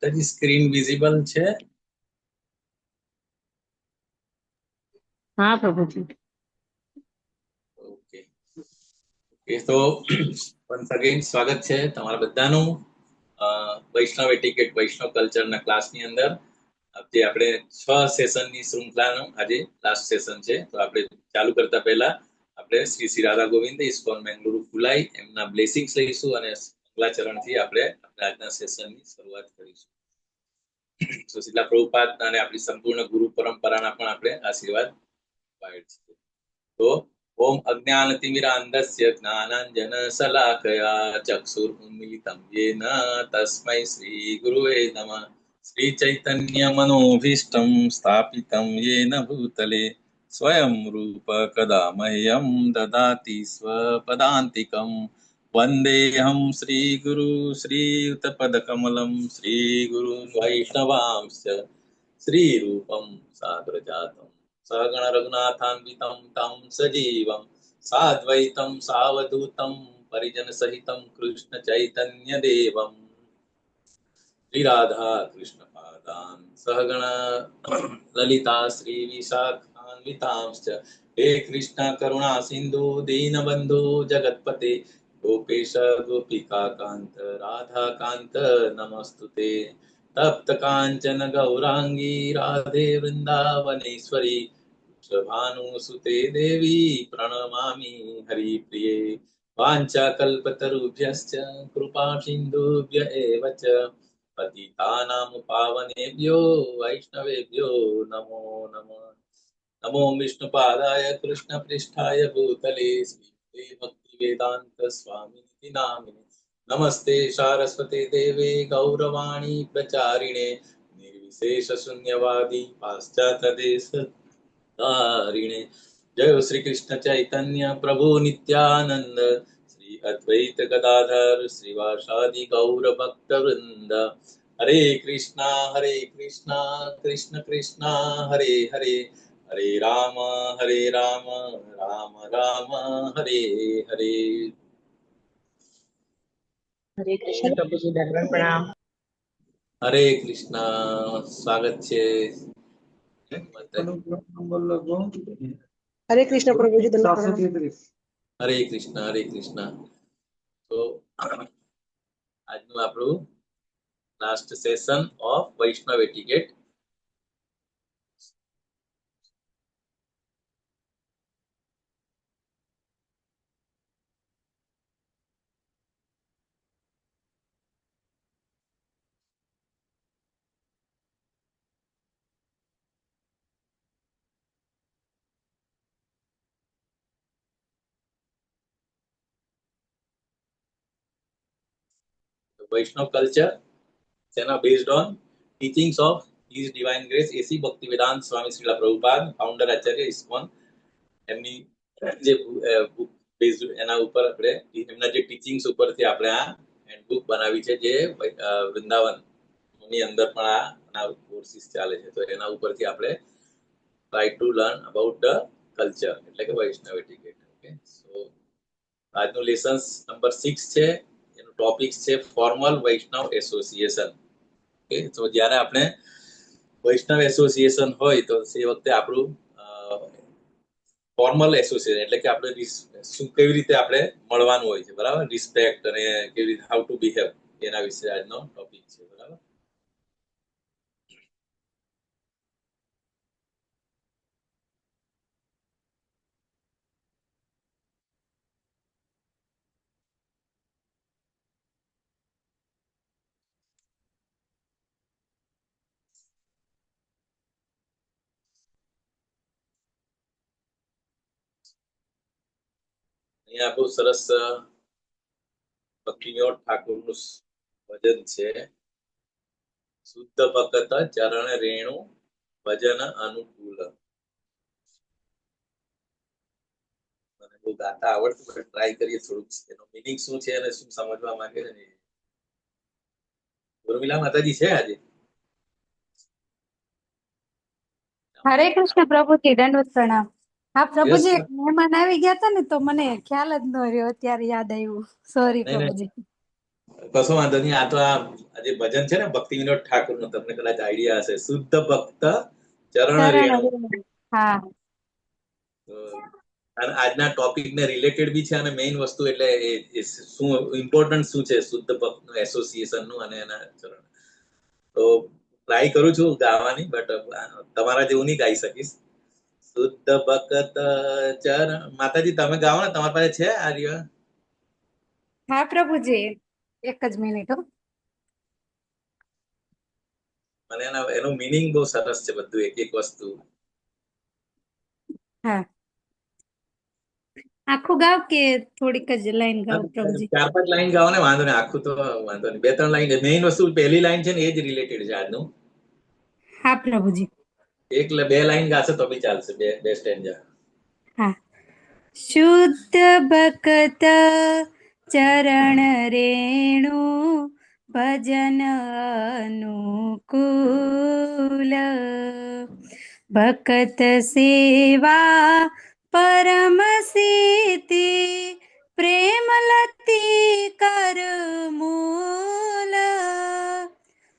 માતાજી screen visible છે? હા પ્રભુજી. ઓકે ઓકે, તો વન્સ અગેન સ્વાગત છે તમારા બધાનું વૈષ્ણવ એટિકેટ વૈષ્ણવ કલ્ચરના ક્લાસની અંદર. આજે આપણે 6 સેશનની શૃંખલાનું આજે લાસ્ટ સેશન છે. તો આપણે ચાલુ કરતા પહેલા આપણે શ્રી શ્રી રાધા ગોવિંદ ઇસ્કોન બેંગલુરુ ફુલાઈ એમના બ્લેસિંગ્સ લઈશું અને મંગલાચરણથી આપણે આજના સેશનની શરૂઆત કરીશું. તો શીલા પ્રભુપાદ અને આપણી સંપૂર્ણ ગુરુ પરંપરાના પણ આપણે આશીર્વાદ પાય છે. તો ઓમ અજ્ઞાનતિમિરાંધસ્ય જ્ઞાનાંજન શલાકયા ચક્ષુરુન્મિલિतं येन તસ્મૈ શ્રી ગુરુવે નમઃ. શ્રી ચૈતન્ય મનોભીષ્ટં સ્થાપિतं येन ભૂતલે સ્વયં રૂપ કદા મહ્યં દદાતિ સ્વપદાંતિકં. વંદેહં શ્રી ગુરુ શ્રીયુતપદકમલં શ્રી ગુરુ વૈષ્ણવાંશ્ચ શ્રી રૂપં સાગ્રજાતં સગણ રઘુનાથાન્વિतं तं સજીવં સાદ્વૈतं સાવધૂतं પરિજન સહિतं કૃષ્ણ ચૈતન્ય દેવમ શ્રી રાધા કૃષ્ણ પાદાન સહગણ લલિતા શ્રી વિશાખાન્વિતાંશ્ચ હે કૃષ્ણ કરુણા સિંધુ દીનબંધુ જગતપતે ગોપેશ ગોપિકા કાંત રાધા કાંત નમસ્તુતે. તપ્ત કાંચન ગૌરાંગી રાધે વૃંદાવનેશ્વરી ભાનુસુતે દેવી પ્રણમામી હરિપ્રિયે. વાંછાકલ્પતરુભ્યશ્ચ કૃપા સિંધુભ્ય એવ ચ પતિતાનાં પાવનેભ્યો વૈષ્ણવેભ્યો નમો નમઃ. નમો વિષ્ણુપાદાય કૃષ્ણપૃષ્ઠાય ભૂતલે શ્રીમતે ભક્તિવેદાંત સ્વામિનિતિ નામિને નમસ્તે સારસ્વતે દેવે ગૌરવાણી પ્રચારિણે નિર્વિશેષ શૂન્યવાદી પાશ્ચાત્ય દેશ ધારિણે. જય શ્રી કૃષ્ણ ચૈતન્ય પ્રભુ નિત્યાનંદ શ્રી અદ્વૈત ગદાધર શ્રીવાસાદિ ગૌર ભક્ત વૃંદ. હરે કૃષ્ણ કૃષ્ણ કૃષ્ણ હરે હરે હરે રામ રામ રામ હરે હરે. હરે કૃષ્ણ પ્રભુજી, દંડવત પ્રણામ. હરે કૃષ્ણ, સ્વાગત છે. હરે કૃષ્ણ પ્રભુજી, દંડવત પ્રણામ. હરે કૃષ્ણ. તો આજનું આપણું last session of Vaishnav etiquette. Vaishnav culture is based on teachings of His Divine Grace A.C. Bhaktivedanta Swami Srila Prabhupada, founder Acharya ISKCON. એમની જે બુક બેઝ એના ઉપર આપણે એમના જે ટીચિંગ્સ ઉપરથી આપણે આ હેન્ડબુક બનાવી છે, જે વૃંદાવનની અંદર પણ આના કોર્સિસ ચાલે છે. તો એના ઉપરથી આપણે try to learn about the culture, એટલે કે વૈષ્ણવ એટિકેટ. ઓકે, સો આજનું લેસન્સ નંબર 6 છે. ટોપિક છે ફોર્મલ વૈષ્ણવ એસોસિએશન. ઓકે, તો જ્યારે આપણે વૈષ્ણવ એસોસિએશન હોય તો એ વખતે આપણું ફોર્મલ એસોસિએશન એટલે કે આપણે શું કેવી રીતે આપણે મળવાનું હોય છે, બરાબર, રિસ્પેક્ટ અને કેવી રીતે હાઉ ટુ બિહેવ, એના વિશે આજનો ટોપિક છે, બરાબર. અહીંયા બહુ સરસ ભક્તિનોદ ઠાકોરનું ભજન છે. શુદ્ધ ભક્ત ચરણ રેણુ ભજન અનુકૂળ. મને બહુ ગાતા આવડતું, પણ ટ્રાય કરીએ થોડુંક એનો મીનિંગ શું છે અને શું સમજવા માંગે છે. ઉર્મિલા માતાજી છે આજે? હરે કૃષ્ણ પ્રભુજી, દંડવત પ્રણામ. હા પ્રભુજી, મહેમાન આવી ગયા હતા ને તો મને ખ્યાલ જ ન રહ્યો, અત્યારે યાદ આવ્યું. સોરી પ્રભુજી. કશો વાંધો નહીં. આ તો આ જે ભજન છે ને ભક્તિ વિનોદ ઠાકોર નું, તમને કદાચ આઈડિયા હશે, શુદ્ધ ભક્ત ચરણ રેણુ. હા તો અને આજના ટોપિક ને રિલેટેડ બી છે અને મેઇન વસ્તુ એટલે એ શું ઇમ્પોર્ટન્ટ શું છે શુદ્ધ ભક્ત નું એસોસિએશન નું અને એના ચરણ. તો ટ્રાય કરું છું ગાવાની, બટ તમારા જેવું નહીં ગાઈ શકીશ. શુદ્ધ ભક્ત ચરણ. માતાજી તમે ગાઓ ને, તમારી પાસે છે આ રહ્યો? હા પ્રભુજી, એક જ મિનિટ હો. મને એનું મીનિંગ બહુ સરસ છે બધું, એક એક વસ્તુ. હા, આખું ગાવ કે થોડીક જ લાઈન ગાવ પ્રભુજી? 4-5 લાઈન ગાઓ ને, વાંધો નહીં. આખું તો વાંધો નહીં, 2-3 લાઈન. મેઇન વસ્તુ પહેલી લાઈન છે ને એ જ રિલેટેડ છે આજનું. હા પ્રભુજી. 2 લાઈન ગાશે તો બી ચાલશે, બે સ્ટેન્જા. હા. શુદ્ધ ભક્ત ચરણ રેણુ ભજન અનુકૂલ, ભક્ત સેવા પરમ સિદ્ધિ, પ્રેમ લતી કર મૂલ.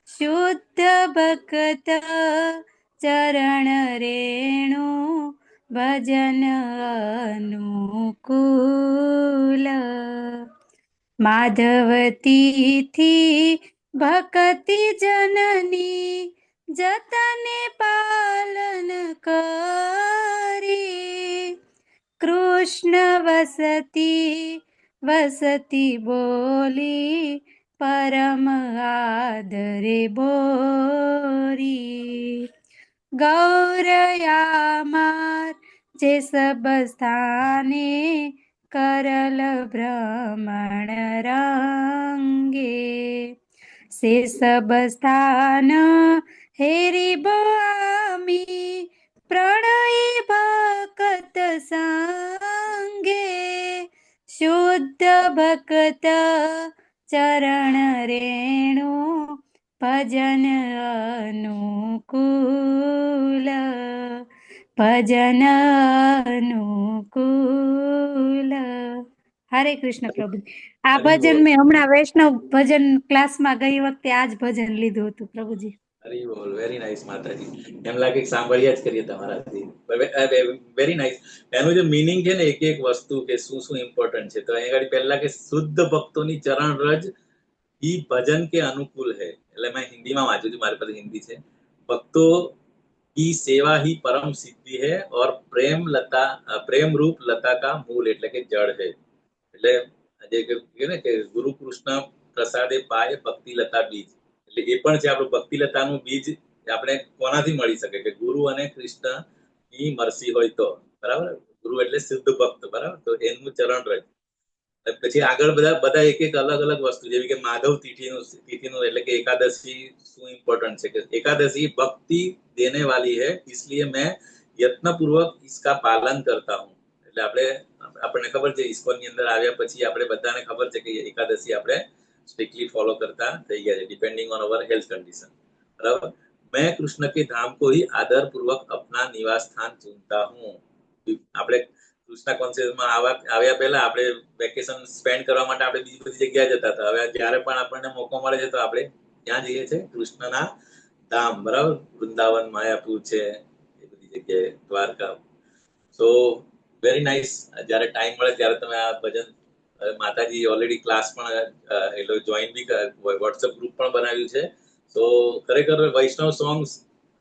શુદ્ધ ભક્ત ચરણ રેણુ ભજન અનુકૂલ, માધવતીથી ભક્તિ જનની જતને પાલન કરી, કૃષ્ણ વસતી બોલી પરમ આદરે બોરી. ગૌરયામાર જે સબ સ્થાને કરલ ભ્રમણ રંગે, સે સબ સ્થાન હેરી બોમી પ્રણય ભક્ત સંગે. શુદ્ધ ભક્ત ચરણ રેણુ ભજન અનુકૂલ, ભજન અનુકૂલ. હરે કૃષ્ણ પ્રભુ. આ ભજન મેં હમણાં વૈષ્ણવ ભજન ક્લાસમાં ગઈ વખતે આ જ ભજન લીધું હતું પ્રભુજી. હરી બોલ. વેરી નાઇસ માતાજી. એમ લાગે કે સાંભળ્યા જ કરીએ તમારાથી. Very nice. એનું જે મીનિંગ છે ને એક એક વસ્તુ કે શું શું ઇમ્પોર્ટન્ટ છે, તો અહીંયા પહેલા કે શુદ્ધ ભક્તોની ચરણ રજ ઈ ભજન કે અનુકૂલ है. એટલે મેં હિન્દીમાં વાંચ્યું છું, મારી પાસે હિન્દી છે. ભક્તો की सेवा ही परम सिद्धि है और प्रेम रूप लता का मूल એટલે કે જળ है. એટલે જે કે ને કે ગુરુ કૃષ્ણ પ્રસાદે પાય ભક્તિ લતા બીજ, એટલે એ પણ છે આપણું ભક્તિ લતાનું બીજ. આપણે કોનાથી મળી શકે કે ગુરુ અને કૃષ્ણ ની મરસી હોય તો. બરાબર. ગુરુ એટલે શુદ્ધ ભક્ત. બરાબર. તો એનું ચરણ રજ. પછી આગળ બધા એક એક અલગ અલગ વસ્તુ, જેવી કે માધવ તિથિનું એટલે કે એકાદશી શું ઇમ્પોર્ટન્ટ છે કે एकादशी भक्ति देने वाली है, इसलिए मैं यत्न पूर्वक इसका पालन करता हूँ. એટલે આપણને ખબર છે ઇસ્કોન ની અંદર આવ્યા પછી આપણે બધાને ખબર છે કે એકાદશી આપણે સ્ટ્રિક્ટલી ફોલો કરતા થઈ ગયા છે, depending on hour health condition. બરાબર. मैं कृष्ण के धाम को ही आदर पूर्वक अपना निवास स्थान चुनता हूँ. આપણે કૃષ્ણ કોન્શિયસમાં આવ્યા પહેલા આપણે વેકેશન સ્પેન્ડ કરવા માટે આપણે બીજી બધી જગ્યાએ જતા હતા. હવે જ્યારે પણ આપણને મોકો મળે છે તો આપણે ક્યાં જઈએ છીએ? કૃષ્ણના ધામ. બરાબર. વૃંદાવન, માયાપુર છે, એ બધી જગ્યાએ, દ્વારકા. So very nice. જ્યારે ટાઈમ મળે ત્યારે તમે આ ભજન, માતાજી ઓલરેડી ક્લાસ પણ એટલે જોઈન બી વોટ્સએપ ગ્રુપ પણ બનાવ્યું છે. તો ખરેખર વૈષ્ણવ સોંગ્સ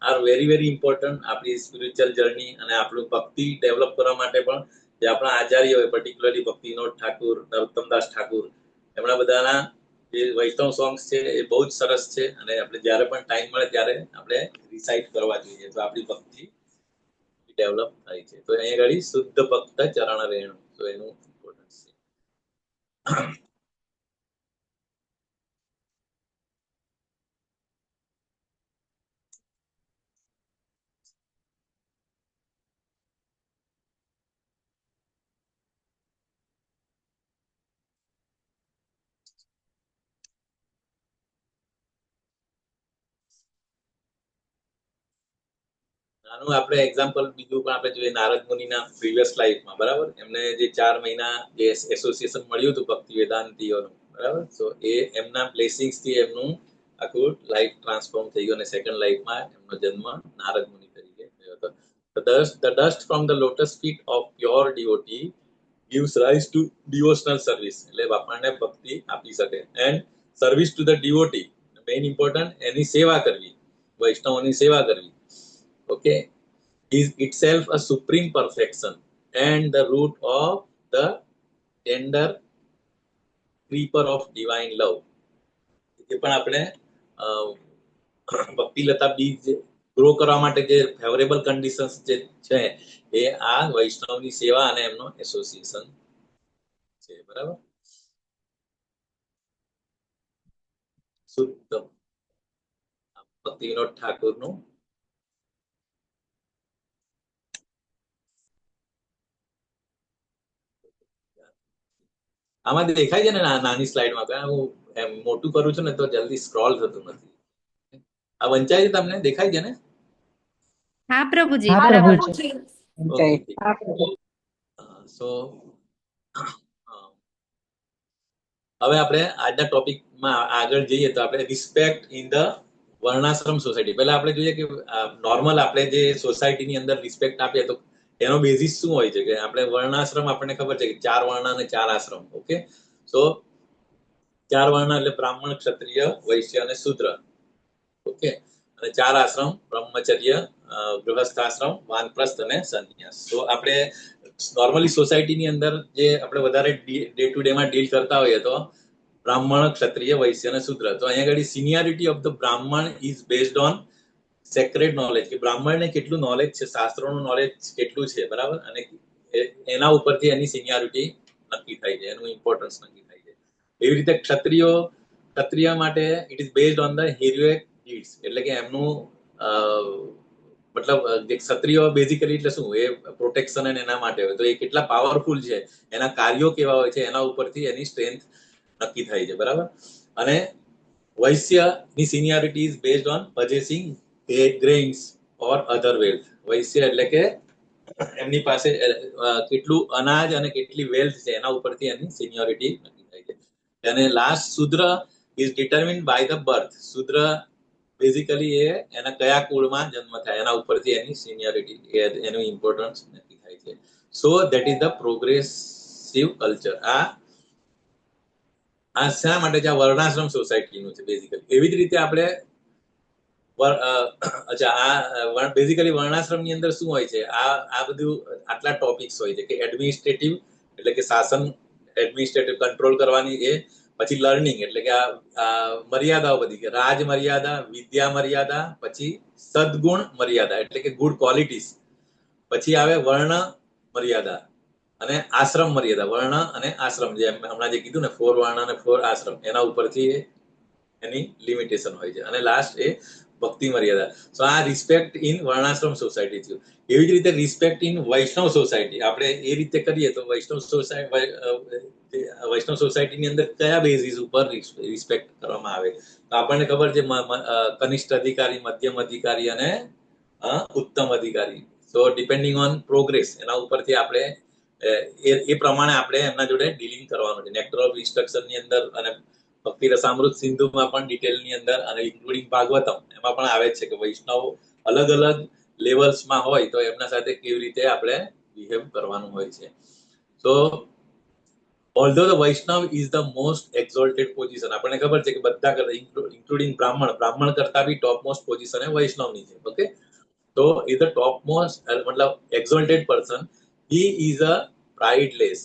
આર વેરી ઇમ્પોર્ટન્ટ આપણી સ્પિરિચ્યુઅલ જર્ની અને આપણું ભક્તિ ડેવલપ કરવા માટે પણ. જે આપણા આચાર્ય હોય, પર્ટિક્યુલરલી ભક્તિ વિનોદ ઠાકુર, નરોત્તમદાસ ઠાકુર, એમના બધાના જે વૈષ્ણવ સોંગ્સ છે એ બહુ જ સરસ છે અને આપણે જ્યારે પણ ટાઈમ મળે ત્યારે આપણે રિસાઇટ કરવા જોઈએ, તો આપણી ભક્તિ ડેવલપ થાય છે. તો અહીંયા આગળ શુદ્ધ ભક્ત ચરણ રેણુ, તો એનું ઇમ્પોર્ટન્સ છે. આનું આપણે એક્ઝામ્પલ બીજું પણ આપણે જોઈએ નારદ મુનિના પ્રીવિયસ લાઈફમાં. બરાબર. એમને જે 4 મહિના જે એસોસિએશન મળ્યું હતું ભક્તિ વેદાંતિઓનું, બરાબર. સો એ એમના બ્લેસિંગ્સ થી એમનું આખું લાઈફ ટ્રાન્સફોર્મ થઈ ગયું અને સેકન્ડ લાઈફમાં એમનો જન્મ નારદ મુનિ તરીકે થયો હતો. The dust from the lotus feet of pure devotee gives rise to devotional service. એટલે આપણને ભક્તિ આપી શકે. And service to the devotee, main important, એની સેવા કરવી, વૈષ્ણવોની સેવા કરવી, okay, is itself a supreme perfection and the root of the tender creeper of divine love. એ પણ આપણે ભક્તિલતા બીજ ગ્રો કરવા માટે જે ફેવરેબલ કન્ડિશન્સ જે છે એ આ વૈષ્ણવની સેવા અને એમનો એસોસિએશન છે. બરાબર. શુદ્ધ ભક્તિ વિનોદ ઠાકોરનું આમાં દેખાય છે ને નાની સ્લાઇડમાં, હું એમ મોટું કરું છું ને તો જલ્દી સ્ક્રોલ થતું નથી. આ વંચાય છે તમને? દેખાય છે ને? હા પ્રભુજી, હા બરાબર પ્રભુજી. છે. સો હવે આપણે આજના ટોપિકમાં આગળ જઈએ તો આપણે રિસ્પેક્ટ ઇન ધ વર્ણાશ્રમ સોસાયટી. પહેલા આપણે જોઈએ કે નોર્મલ આપણે જે સોસાયટીની અંદર રિસ્પેક્ટ આપીએ તો એનો બેઝિસ શું હોય છે કે આપણે વર્ણાશ્રમ, આપણને ખબર છે કે 4 વર્ણ અને 4 આશ્રમ. ઓકે, સો 4 વર્ણ એટલે બ્રાહ્મણ, ક્ષત્રિય, વૈશ્ય અને શૂદ્ર. ઓકે, અને 4 આશ્રમ બ્રહ્મચર્ય, ગૃહસ્થાશ્રમ, વાનપ્રસ્થ અને સંન્યાસ. તો આપણે નોર્મલી સોસાયટીની અંદર જે આપણે વધારે ડે ટુ ડે માં ડીલ કરતા હોઈએ તો બ્રાહ્મણ, ક્ષત્રિય, વૈશ્ય અને શૂદ્ર. તો અહીંયા આગળ સિનિયરિટી ઓફ ધ બ્રાહ્મણ is based on sacred knowledge, કે બ્રાહ્મણને કેટલું નોલેજ છે, શાસ્ત્રોનું નોલેજ કેટલું છે, બરાબર, અને એના ઉપરથી એની સિનિયરિટી નક્કી થાય છે, એનું ઇમ્પોર્ટન્સ નક્કી થાય છે. એવી રીતે ક્ષત્રિય માટે it is based on the heroic deeds, એટલે કે એમનું મતલબ ક્ષત્રિય બેઝિકલી એટલે શું, એ પ્રોટેક્શન અને એના માટે હોય, તો એ કેટલા પાવરફુલ છે, એના કાર્યો કેવા હોય છે, એના ઉપરથી એની સ્ટ્રેન્થ નક્કી થાય છે. બરાબર. અને વૈશ્યની seniority is based on possessing grains or other wealth. વૈશ્ય એટલે કે એમની પાસે કેટલું અનાજ અને કેટલી વેલ્થ છે એના ઉપરથી એની સિનિયોરિટી નક્કી થાય છે. અને લાસ્ટ શૂદ્ર is determined by the birth. શૂદ્ર બેઝિકલી એ એના કયા કુળમાં જન્મ થાય એના ઉપરથી એની સિનિયોરિટી, એનું ઇમ્પોર્ટન્સ નક્કી થાય છે. So that is the progressive culture. આ શા માટે છે? આ વર્ણાશ્રમ સોસાયટીનું છે બેઝિકલી. એવી જ રીતે આપણે આ બેઝિકલી વર્ણાશ્રમની અંદર શું હોય છે, આ બધું આટલા ટોપિક્સ હોય છે કે એડમિનિસ્ટ્રેટિવ એટલે કે શાસન, એડમિનિસ્ટ્રેટિવ કંટ્રોલ કરવાની, એ પછી લર્નિંગ એટલે કે આ મર્યાદાઓ બધી, કે રાજ મર્યાદા, વિદ્યા મર્યાદા, પછી સદગુણ મર્યાદા એટલે કે ગુડ ક્વોલિટીઝ, પછી આવે વર્ણ મર્યાદા અને આશ્રમ મર્યાદા. વર્ણ અને આશ્રમ, જે હમણાં જે કીધું ને 4 વર્ણ અને 4 આશ્રમ, એના ઉપરથી એની લિમિટેશન હોય છે. અને લાસ્ટ એ ભક્તિ મર્યાદા. સો આ રિસ્પેક્ટ ઇન વર્ણાશ્રમ સોસાયટી થયું. એવી જ રીતે રિસ્પેક્ટ ઇન વૈષ્ણવ સોસાયટી આપણે એ રીતે કરીએ તો વૈષ્ણવ સોસાયટીની અંદર કયા બેઝિસ ઉપર રિસ્પેક્ટ કરવામાં આવે? તો આપણને ખબર છે કનિષ્ઠ અધિકારી, મધ્યમ અધિકારી અને ઉત્તમ અધિકારી. સો ડિપેન્ડિંગ ઓન પ્રોગ્રેસ, એના ઉપરથી આપણે એ પ્રમાણે આપણે એમના જોડે ડીલિંગ કરવાનું છે. નેક્ટર ઓફ ઇન્સ્ટ્રક્શનની અંદર અને ભક્તિ રસામૃત સિંધુમાં પણ ડિટેલની અંદર, અને ઇન્ક્લુડિંગ ભાગવતમ એમાં પણ આવે છે કે વૈષ્ણવ અલગ અલગ લેવલ્સમાં હોય તો એમના સાથે કેવી રીતે આપણે બિહેવ કરવાનું હોય છે. So although the Vaishnava is the most exalted position, આપણને ખબર છે કે બધા કરતા ઇન્ક્લુડિંગ બ્રાહ્મણ કરતા બી ટોપ મોસ્ટ પોઝિશન એ વૈષ્ણવની છે. ઓકે, તો એ ધ ટોપ મોસ્ટ મતલબ exalted person, he is a prideless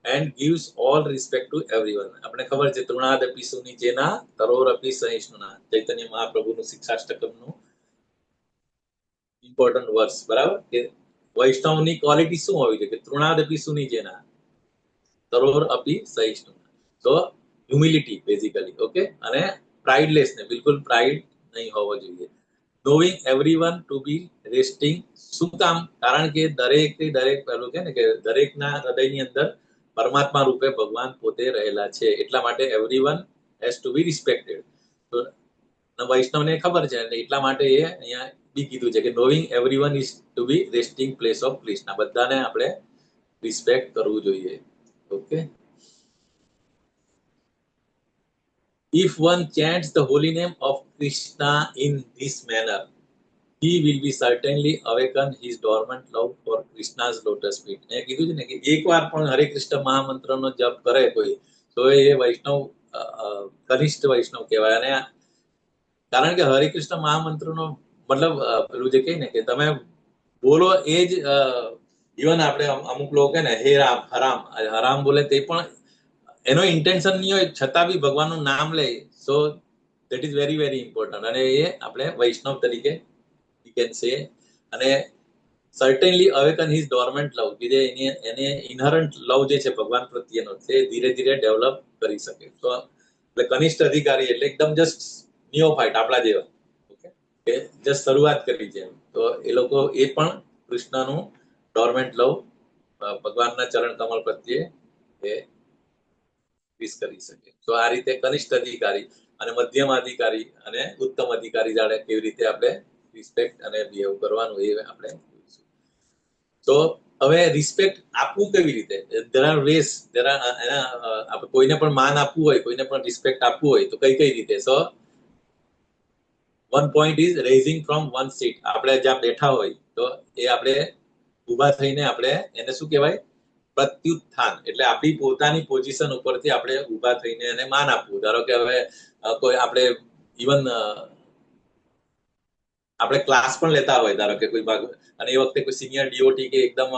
and gives all respect to everyone. આપણે ખબર છે તૃણાદપી સુનિચેના તરોરપી સહિષ્ણુના, ચૈતન્ય મહાપ્રભુનું શિક્ષાષ્ટકમનું ઇમ્પોર્ટન્ટ વર્સ. બરાબર, કે વૈષ્ણવની ક્વોલિટી શું હોવી જોઈએ? કે તૃણાદપી સુનિચેના તરોરપી સહિષ્ણુના. તો હ્યુમિલિટી બેઝિકલી. ઓકે, અને પ્રાઇડલેસ, ને બિલકુલ પ્રાઇડ નહીં હોવો જોઈએ. Knowing everyone two be resting. શું કામ? કારણ કે દરેક પેલું કે ને કે દરેકના હૃદયની અંદર પરમાત્મા રૂપે ભગવાન પોતે રહેલા છે, એટલા માટે everyone has to be respected. તો વૈષ્ણવને ખબર છે એટલે એટલા માટે એ અહીંયા બી કીધું છે કે knowing everyone is to be resting place of Krishna. બધાને આપણે રિસ્પેક્ટ કરવું જોઈએ. Okay, If one chants the holy name of Krishna in this manner, he will be certainly awaken his dormant love for Krishna's lotus feet. મેં કીધું છે ને કે એકવાર પણ હરે કૃષ્ણ મહામંત્રનો જપ કરે કોઈ તો એ વૈષ્ણવ કનિષ્ઠ વૈષ્ણવ કહેવાય. અને કારણ કે હરે કૃષ્ણ મહામંત્રનો મતલબ પેલું જે કહે ને કે તમે બોલો એ જ ઇવન આપણે અમુક લોકો કહે ને હે રામ હરામ હરામ બોલે તે પણ એનો ઇન્ટેન્શન નહીં હોય છતાં બી ભગવાનનું નામ લે. So that is very very important. અને એ આપણે વૈષ્ણવ તરીકે યુ કેન સે. અને સર્ટેનલી અવેકન હિઝ ડોર્મેન્ટ લવ કે જે એને ઇનહરન્ટ લવ જે છે ભગવાન પ્રત્યેનો તે ધીરે ધીરે ડેવલપ કરી શકે. તો એટલે કનિષ્ઠ અધિકારી એટલે એકદમ જસ્ટ નિયોફાઇટ આપણા જેવા, ઓકે, કે જસ્ટ શરૂઆત કરી છે. તો એ લોકો એ પણ કૃષ્ણનું ડોર્મેન્ટ લવ ભગવાનના ચરણ કમળ પ્રત્યે એ વિશ કરી શકે. તો આ રીતે કનિષ્ઠ અધિકારી અને મધ્યમ અધિકારી અને ઉત્તમ અધિકારી જાણે કેવી રીતે આપણે રિસ્પેક્ટ અને બિહેવ કરવાનું એ આપણે જોઈશું. તો હવે રિસ્પેક્ટ આપવું કેવી રીતે? there are ways, આપણે કોઈને પણ માન આપવું હોય, કોઈને પણ રિસ્પેક્ટ આપવું હોય તો કઈ કઈ રીતે? So one point is raising from one seat. આપણે જ્યાં બેઠા હોય તો એ આપણે ઊભા થઈને આપણે એને શું કહેવાય? પ્રત્યુત્થાન. એટલે આપણી પોતાની પોઝિશન ઉપરથી આપણે ઊભા થઈને એને માન આપવું. ધારો કે હવે કોઈ આપણે ઇવન આપણે ક્લાસ પણ લેતા હોય, ધારો કે કોઈ ભાગ, અને એ વખતે કોઈ સિનિયર ડીઓટી કે એકદમ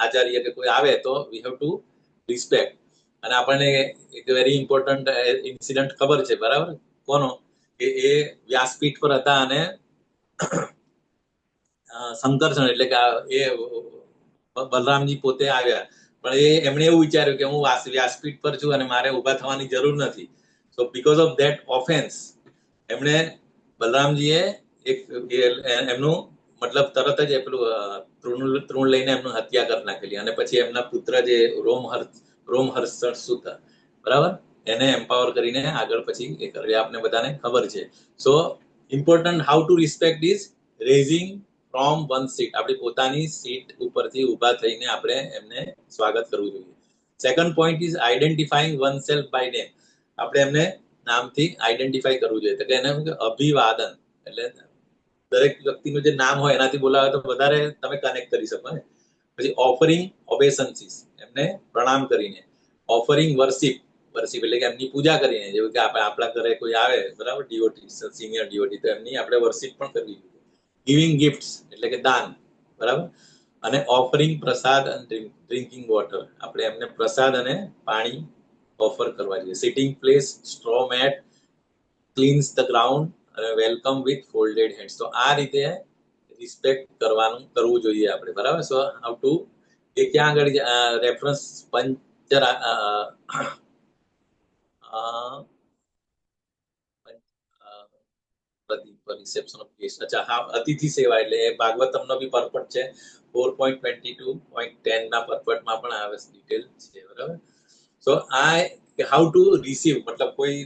આચાર્ય કે કોઈ આવે તો વી હેવ ટુ રિસ્પેક્ટ. અને આપણને એક વેરી ઇમ્પોર્ટન્ટ ઇન્સિડન્ટ ખબર છે, બરાબર? કોનો? કે એ વ્યાસપીઠ પર હતા અને સંકર્ષણ એટલે કે એ બલરામજી પોતે આવ્યા, પણ એમણે એવું વિચાર્યું કે હું વ્યાસપીઠ પર છું અને મારે ઊભા થવાની જરૂર નથી. So because of that offence એમણે બલરામજીએ એમનું મતલબ તરત જ પેલું તૃણ લઈને એમનું હત્યા કરી નાખેલી. અને પછી એમના પુત્ર જે રોમહર્ષણ સુત, બરાબર, એને એમ્પાવર કરીને આગળ પછી એ કરે. આપને બધાને ખબર છે. So important how to respect is raising from one seat. આપણી પોતાની સીટ ઉપરથી ઊભા થઈને આપણે એમને સ્વાગત કરવું જોઈએ. Second point is identifying oneself by name. આપણે એમને નામથી આઈડેન્ટિફાઈ કરવું જોઈએ. તો કે એને અભિવાદન એટલે દરેક વ્યક્તિનું જે નામ હોય એનાથી બોલાવે તો વધારે તમે કનેક્ટ કરી શકો ને. પછી ઓફરિંગ ઓબેસન્સીસ, એમને પ્રણામ કરીને. ઓફરિંગ વર્શિપ એટલે કે એમની પૂજા કરીને. જેવું કે આપણે આપણા ઘરે કોઈ આવે, બરાબર, ડીઓટી, સિનિયર ડીઓટી, તો એમની આપણે વર્શિપ પણ કરવી જોઈએ. ગિવિંગ ગિફ્ટ્સ એટલે કે દાન, બરાબર. અને ઓફરિંગ પ્રસાદ અને ડ્રિંકિંગ વોટર, આપણે એમને પ્રસાદ અને પાણી ઓફર કરવા જોઈએ. Sitting place, straw mat, cleans the ground અને વેલકમ વિથ ફોલ્ડેડ હેન્ડ્સ. તો આ રીતે રિસ્પેક્ટ કરવું જોઈએ આપણે, બરાબર. સો હાઉ ટુ એ ક્યાં આગળ reference puncture reception of guest. અચ્છા, હા, અતિથિ સેવા એટલે ભાગવતમનો બી પર્પટ છે. 4.22.10 ના પર્પટમાં પણ આવે ડિટેલ છે, બરાબર. સો આ હાઉ ટુ રિસીવ, મતલબ કોઈ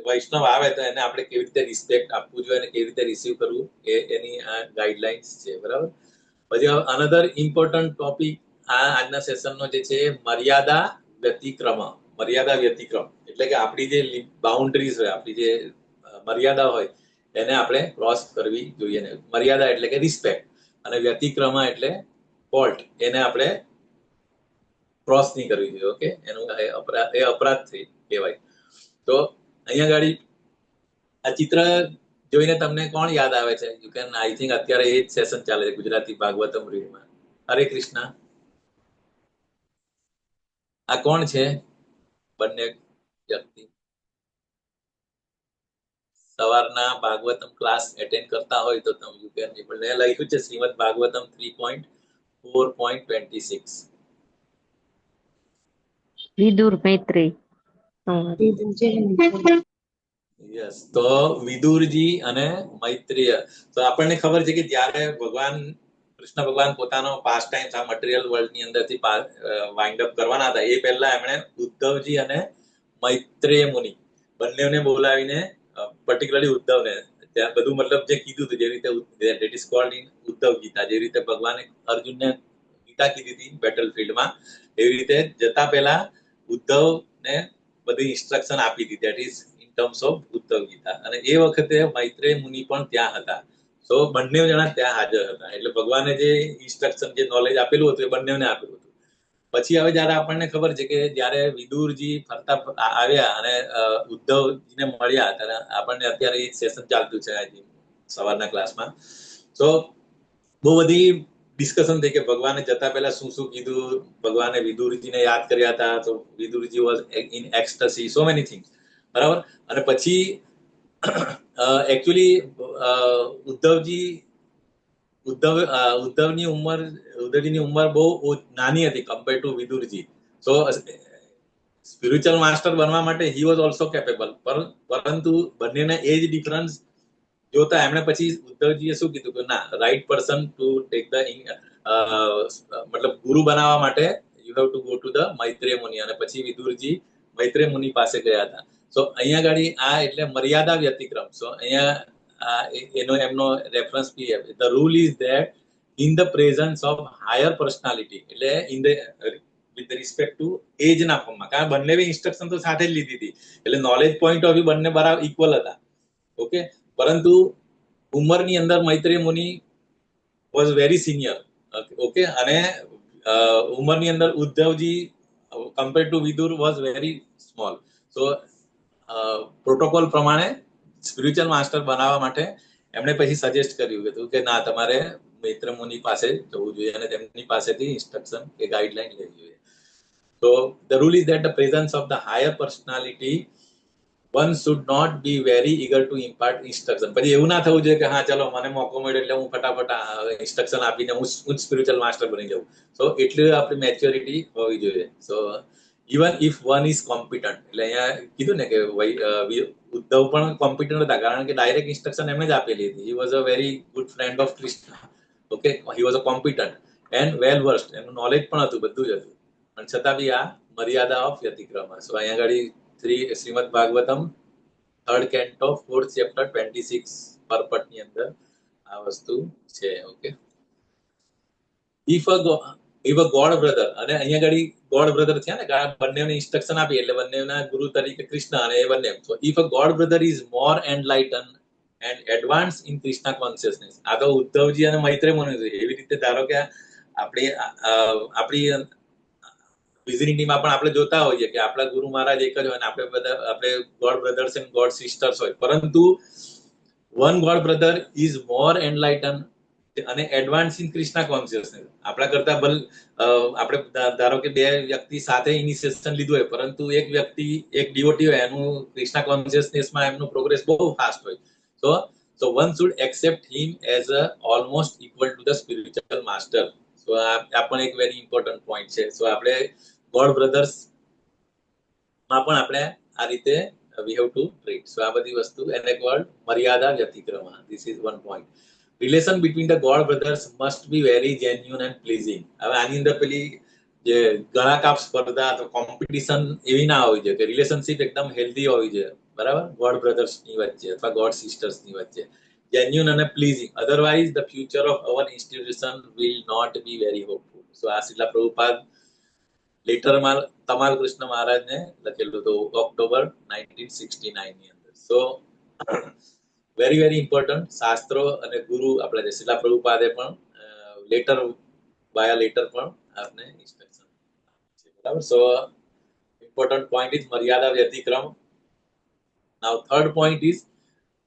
વૈષ્ણવ આવે તો એને આપણે કેવી રીતે રિસ્પેક્ટ આપવું જોઈએ અને કેવી રીતે રિસીવ કરવું એની આ ગાઈડલાઇન્સ છે, બરાબર. પછી અનધર ઇમ્પોર્ટન્ટ ટોપિક આજના સેશનનો જે છે મર્યાદા વ્યતિક્રમ. મર્યાદા વ્યતિક્રમ એટલે કે આપણી જે બાઉન્ડ્રીઝ હોય, આપણી જે મર્યાદા હોય એને આપણે ક્રોસ કરવી જોઈએ ને. મર્યાદા એટલે કે રિસ્પેક્ટ, અને વ્યતિક્રમ એટલે ફોલ્ટ, એને આપણે ક્રોસ નહીં કરવી જોઈએ. ઓકે, એનું અપરાધ થઈ કહેવાય. તો અહીંયા ગાડી આ ચિત્ર જોઈને તમને કોણ યાદ આવે છે? યુ કેન, આઈ થિંક અત્યારે એ જ સેશન ચાલે છે ગુજરાતી ભાગવતમ રીડમાં. હરે કૃષ્ણ. આ કોણ છે બંને વ્યક્તિ? સવારના ભાગવતમ ક્લાસ એટેન્ડ કરતા હોય તો તમે યુ કેન. પણ મેં લખ્યું છે શ્રીમદ ભાગવતમ 3.4.26. વિદુર મૈત્રેય. યસ. તો વિદુરજી અને મૈત્રેય. તો આપણને ખબર છે કે જ્યારે કૃષ્ણ ભગવાન પોતાનો પાસ ટાઈમ આ મટીરિયલ વર્લ્ડ ની અંદરથી વાઇન્ડ અપ કરવાના હતા, એ પહેલા એમણે ઉદ્ધવજી અને મૈત્રેય મુનિ બંનેને બોલાવીને, પર્ટિક્યુલરલી ઉદ્ધવને, ત્યાં બધું મતલબ જે કીધું હતું, જે રીતે that is called in Uddhava Gita, જે રીતે ભગવાને અર્જુનને ગીતા કીધી હતી બેટલ ફિલ્ડમાં, એવી રીતે જતા પહેલા ઉદ્ધવને બધી ઇન્સ્ટ્રક્શન આપી હતી. That is terms of Uddhava Gita. અને એ વખતે મૈત્રેય મુનિ પણ ત્યાં હતા. તો બંને જણા ત્યાં હાજર હતા. એટલે ભગવાને જે ઇન્સ્ટ્રક્શન, જે નોલેજ આપેલું હતું એ બંનેને આપેલું હતું. પછી હવે જયારે આપણને ખબર છે કે જયારે વિદુરજી ફરતા આવ્યા અને ઉદ્ધવજીને મળ્યા, ત્યારે આપણને અત્યારે એક સેશન ચાલતું છે આજે સવારના ક્લાસમાં. તો બહુ બધી ડિસ્કશન થઈ કે ભગવાને જતા પહેલા શું શું કીધું, ભગવાને વિદુરજીને યાદ કર્યા હતા, તો Vidurji was in ecstasy, so many things, બરાબર. અને પછી એકચ્યુઅલી ઉદ્ધવજીની ઉંમર બહુ નાની હતી compare to Vidurji. So spiritual master બનવા માટે હી વોઝ ઓલ્સો કેપેબલ, પરંતુ બંનેના એજ ડિફરન્સ જોતા એમણે પછી ઉદ્ધવજીએ શું કીધું કે ના, right person to take the મતલબ ગુરુ બનાવવા માટે you have to go to the Maitreya Muni. અને પછી વિદુરજી મૈત્રેય મુનિ પાસે ગયા હતા. સો અહીંયા ગાડી આ એટલે મર્યાદા વ્યતિક્રમ. સો અહીંયા એમનો રેફરન્સ બી આપે. The rule is that in the presence of higher personality, એટલે in the with respect to age ના ફોર્મમાં, કારણ બંને ઇન્સ્ટ્રક્શન તો સાથે જ લીધી હતી, એટલે નોલેજ પોઈન્ટ ઓફ વ્યૂ બંને બરાબર ઇક્વલ હતા. ઓકે, પરંતુ ઉંમરની અંદર મૈત્રેય મુનિ વોઝ વેરી સિનિયર. ઓકે, અને ઉંમરની અંદર Uddhavji compare to Vidura was very small. So protocol પ્રમાણે સ્પિરિચ્યુઅલ માસ્ટર બનાવવા માટે એમણે પછી સજેસ્ટ કર્યું હતું કે ના, તમારે મૈત્રેય મુનિ પાસે જવું જોઈએ અને તેમની પાસેથી ઇન્સ્ટ્રક્શન કે ગાઈડલાઈન લેવી જોઈએ. So the rule is that the presence of the higher personality, one should not be very eager to impart instruction. પછી એવું ના થવું જોઈએ કે હા ચલો મને મોકો મળ્યો એટલે હું ફટાફટ ઇન્સ્ટ્રક્શન આપીને હું સ્પિરિચ્યુઅલ માસ્ટર બની જાઉં. સો એટલે આપણી મેચ્યોરિટી હોવી જોઈએ. સો even if one is competent, એટલે અહીંયા કીધું ને કે ઉદ્ધવ પણ કોમ્પિટન્ટ હતા, કારણ કે ડાયરેક્ટ ઇન્સ્ટ્રક્શન એમને જ આપેલી હતી. He was a very good friend of Krishna. Okay, he was a competent and well versed, એનું નોલેજ પણ હતું, બધું જ હતું, પણ છતાં બી આ મર્યાદા ઓફ વ્યતિક્રમ. સો અહીંયા આગળ Shrimad Bhagavatam 3rd canto 4th chapter 26 પરપટની અંદર આ વસ્તુ છે. Okay, if a god brother, અને અહીંયા આગળ ગોડ બ્રધર છે ને, કારણ બંનેને ઇન્સ્ટ્રક્શન આપી એટલે બંનેના ગુરુ તરીકે કૃષ્ણ અને એ બંને. So if a god brother is more enlighten and advance in Krishna consciousness. આ તો ઉદ્ધવજી અને મૈત્રેય મુનિ છે. એવી રીતે ધારો કે આપણી વિઝિટિંગમાં પણ આપણે જોતા હોઈએ કે આપણા ગુરુ મહારાજ એક જ હોય, આપણે god brothers and god sisters હોય, પરંતુ one god brother is more enlighten અને એડવાન્સ ઇન કૃષ્ણ કોન્શિયસનેસ. આપણા કરતા આપણે ધારો કે બે વ્યક્તિ સાથે ઇનિશિયેશન લીધું હોય, પરંતુ એક વ્યક્તિ, એક ડિવોટી હોય, એનું કૃષ્ણ કોન્શિયસનેસમાં એમનું પ્રોગ્રેસ બહુ ફાસ્ટ હોય. So one should accept him as almost equal to the spiritual master. So આ પણ એક વેરી ઇમ્પોર્ટન્ટ પોઈન્ટ છે. સો આપણે ગોડ બ્રધર્સ માં પણ આપણે આ રીતે we have to treat. સો આ બધી વસ્તુ એને કોલ્ડ મર્યાદા વ્યતિક્રમ. This is one point. Relation between the god brothers must be very genuine and pleasing. હવે આની અંદર પેલી જે ગળા કાપ સ્પર્ધા તો કોમ્પિટિશન એવી ના હોવી જોઈએ, કે રિલેશનશિપ એકદમ હેલ્ધી હોવી જોઈએ, બરાબર, ગોડ બ્રધર્સ ની વચ્ચે અથવા ગોડ સિસ્ટર્સ ની વચ્ચે, genuine અને pleasing. Otherwise the future of our institution will not be very hopeful. સો આ શીલા પ્રભુપાદ લેટરમાં તમાલ કૃષ્ણ મહારાજને લખેલું હતું ઓક્ટોબર 1969 ની અંદર. સો વેરી વેરી ઇમ્પોર્ટન્ટ. શાસ્ત્રો અને ગુરુ આપણે શીલા પ્રભુપાદે પણ લેટર પણ આપને ઇન્સ્ટ્રક્શન છે, બરાબર. સો ઇમ્પોર્ટન્ટ પોઈન્ટ ઇઝ મર્યાદા વ્યતિક્રમ. નાઉ થર્ડ પોઈન્ટ ઇઝ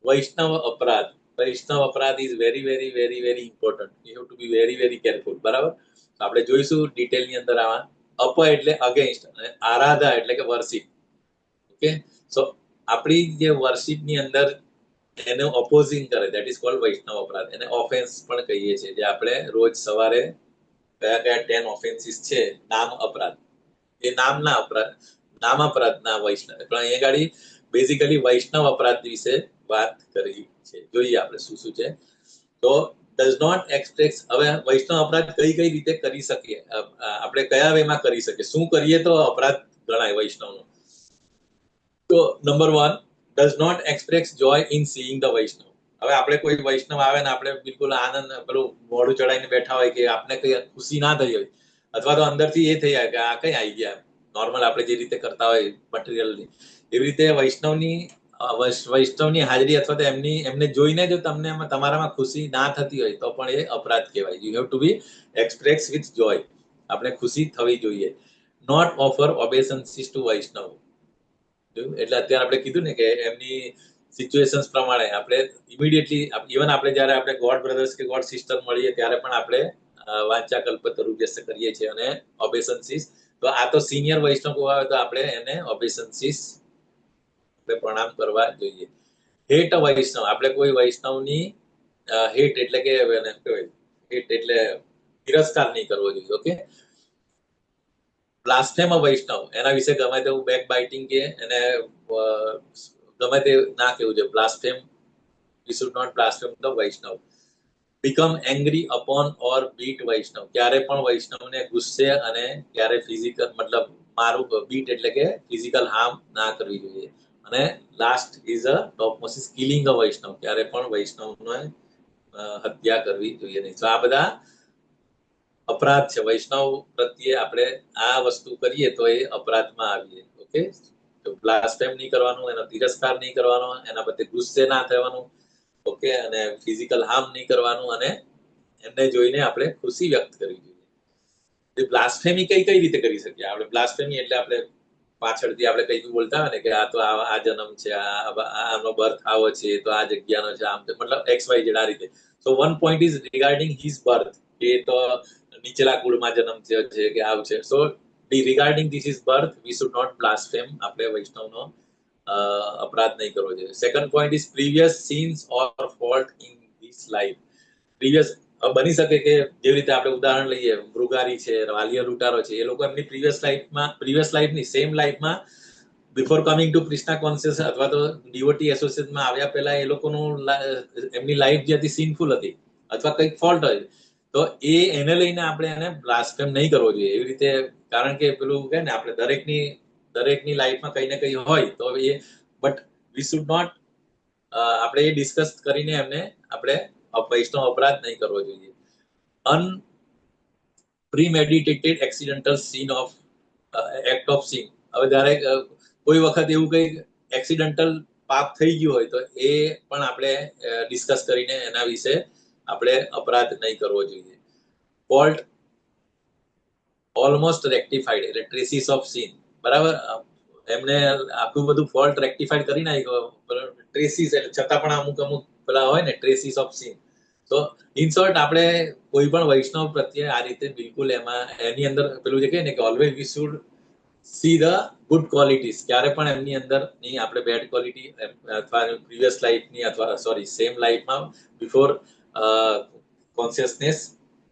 વૈષ્ણવ અપરાધ. વૈષ્ણવ અપરાધ is very very very very important. You have to be very very careful, બરાબર. આપણે જોઈશું ડિટેલની અંદર આવા. અપ એટલે અગેન્સ્ટ, અને આરાધા એટલે કે વર્શિપ. ઓકે, સો આપણી જે વર્શિપ ની અંદર એને ઓપોઝિંગ કરે, દેટ ઇઝ કોલ્ડ વૈષ્ણવ અપરાધ. એને ઓફેન્સ પણ કહીએ છીએ, જે આપણે રોજ સવારે કયા 10 ઓફેન્સીસ છે નામ અપરાધ, એ નામ અપરાધના વૈષ્ણવ. પણ અહીંયા ગાડી બેઝિકલી વૈષ્ણવ અપરાધ વિશે વાત કરી છે. જોઈએ આપણે શું શું છે. તો does not express, હવે વૈષ્ણવ અપરાધ કઈ રીતે કરી શકીએ, આપણે કયા વેમાં કરી શકીએ, શું કરીએ તો અપરાધ ગણાય વૈષ્ણવનો. તો number 1, does not express joy in seeing the Vaishnav. હવે આપણે કોઈ વૈષ્ણવ આવે ને આપણે બિલકુલ આનંદ પેલું મોઢું ચડાવીને બેઠા હોય, કે આપણે કઈ ખુશી ના થઈ હોય, અથવા તો અંદરથી એ થઈ જાય કે આ કઈ આવી ગયા, નોર્મલ આપણે જે રીતે કરતા હોય મટીરિયલની, એવી રીતે વૈષ્ણવની વૈષ્ણવની હાજરી અથવા તો એમને જોઈને જો તમને તમારામાં ખુશી ના થતી હોય તો પણ એ અપરાધ કહેવાય. You have to be express with joy. આપણે ખુશી થવી જોઈએ. Not offer obeisances to Vaishnava. એટલે અત્યારે આપણે કીધું ને કે એમની સિચ્યુએશન્સ પ્રમાણે આપણે ઇમિડિયેટલી ઇવન આપણે જયારે આપણે ગોડ બ્રધર્સ કે ગોડ સિસ્ટર મળીએ ત્યારે પણ આપણે વાંચા કલ્પતરુભ્યસ્ત કરીએ છીએ અને ઓબેસન્સીસ. તો આ તો સિનિયર વૈષ્ણવ આવે તો આપણે એને ઓબેસન્સીસ આપણે પ્રણામ કરવા જોઈએ. હેટ વૈષ્ણવ, આપણે કોઈ વૈષ્ણવની હેટ એટલે કે હેટ એટલે તિરસ્કાર નહીં કરવો જોઈએ. ઓકે. બ્લાસ્ફેમ વૈષ્ણવ, એના વિશે ગમે તેવું બેક બાઇટિંગ કે એને ગમે તે ના કેવું છે. Blaspheme, we should not blaspheme the Vaishnava. Become angry upon or beat Vaishnava, ક્યારે પણ વૈષ્ણવને ગુસ્સે અને ક્યારે ફિઝિકલ મતલબ મારું બીટ એટલે કે ફિઝિકલ હાર્મ ના કરવી જોઈએ. અને last is a topmost killing a Vaishnava, ક્યારે પણ વૈષ્ણવને હત્યા કરવી જોઈએ નહીં. તો આ બધા અપરાધ છે. વૈષ્ણવ પ્રત્યે આપણે આ વસ્તુ કરીએ તો એ અપરાધમાં આવીએ. ઓકે. તો બ્લાસ્ફેમ નહીં કરવાનું, એનો તિરસ્કાર નહીં કરવાનો, એના પ્રત્યે ગુસ્સે ના થવાનું. ઓકે. અને ફિઝિકલ હાર્મ નહીં કરવાનું અને એમને જોઈને આપણે ખુશી વ્યક્ત કરવી જોઈએ. બ્લાસ્ફેમી કઈ રીતે કરી શકીએ આપણે? બ્લાસ્ફેમી એટલે આપણે પાછળથી આપણે કઈ બોલતા હોય ને કે આ તો આ જન્મ છે, આનો બર્થ આવો છે, તો આ જગ્યાનો છે, આમ મતલબ XY Z આ રીતે. So one point is regarding his birth, કે તો નીચેલા કુળમાં જન્મ છે કે આવ છે. So regarding this is birth we should not blaspheme, આપણે વૈષ્ણવનો અપરાધ નહીં કરવો જોઈએ. Second point is previous sins or fault in this life. Previous બની શકે કે જેવી રીતે આપણે ઉદાહરણ લઈએ, મૃગારી છે, વાલિયા લૂંટારો છે, એ લોકો એમની પ્રીવિયસ લાઈફની સેમ લાઈફમાં before coming to Krishna conscious અથવા તો ડિવોટી એસોસિએશનમાં આવ્યા પહેલા એ લોકોનું એમની લાઈફ જે હતી સિનફુલ હતી અથવા કંઈક ફોલ્ટ હોય તો એને લઈને આપણે એને બ્લાસ્ફેમ નહીં કરવો જોઈએ. એવી રીતે, કારણ કે પેલું કે ને આપણે દરેકની લાઈફમાં કંઈ ને કંઈ હોય તો એ, બટ વી શુડ નોટ આપણે એ ડિસ્કસ કરીને એમને આપણે વૈષ્ણવ અપરાધ નહીં કરવો જોઈએ. Premeditated accidental sin of act of sin. હવે જ્યારે કોઈ વખત એવું કંઈ એક્સિડેન્ટલ પાપ થઈ ગયું હોય તો એ પણ આપણે ડિસ્કસ કરીને એના વિશે આપણે અપરાધ નહીં કરવો જોઈએ. ફોલ્ટ ઓલમોસ્ટ રેક્ટિફાઈડ એટલે ટ્રેસીસ ઓફ સીન. બરાબર, એમને આટલું બધું ફોલ્ટ રેક્ટિફાઈડ કરી નાખ્યો, ટ્રેસીસ એટલે છતાં પણ અમુક પેલા હોય ને ટ્રેસીસ ઓફ સીન. તો ઇન શોર્ટ આપણે કોઈ પણ વૈષ્ણવ પ્રત્યે આ રીતે બિલકુલ એમાં એની અંદર પેલું જે કહે ને કે always we should see the good qualities. ક્યારે પણ એમની અંદર ની આપણે બેડ ક્વોલિટી અથવા પ્રીવિયસ લાઈફની અથવા સેમ લાઈફમાં બિફોર કોન્શિયસનેસ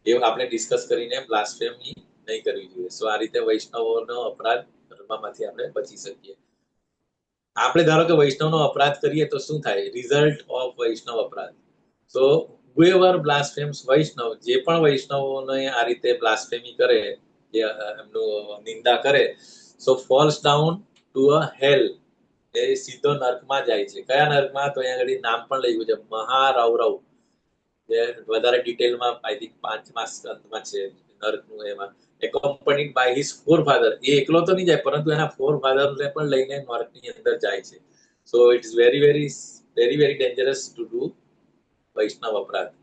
એ આપણે ડિસ્કસ કરીને બ્લાસ્ફેમી નહીં કરવી જોઈએ. સો આ રીતે વૈષ્ણવોનો અપરાધ કરવામાંથી આપણે બચી શકીએ. આપણે ધારો કે વૈષ્ણવનો અપરાધ કરીએ તો શું થાય? રિઝલ્ટ ઓફ વૈષ્ણવ અપરાધ. સો whoever blasphemes વૈષ્ણવ, જે પણ વૈષ્ણવોને આ રીતે બ્લાસ્ફેમી કરે, જે એમનું નિંદા કરે, સો ફોલ્સ ડાઉન ટુ અ હેલ, એ સીધો નર્કમાં જાય છે. કયા નર્કમાં? તો અહીંયા આગળ નામ પણ લખ્યું છે, મહારૌરવ. જે વધારે ડિટેલમાં આઈ થિંક 5મા સ્કંદમાં છે નર્કનું. એમાં એકોમ્પનીડ બાય હિઝ ફોરફાધર, એ એકલો તો નહીં જાય પરંતુ એના ફોરફાધરને પણ લઈને નર્કની અંદર જાય છે. So it is very very dangerous to do Vaishnava અપરાધ.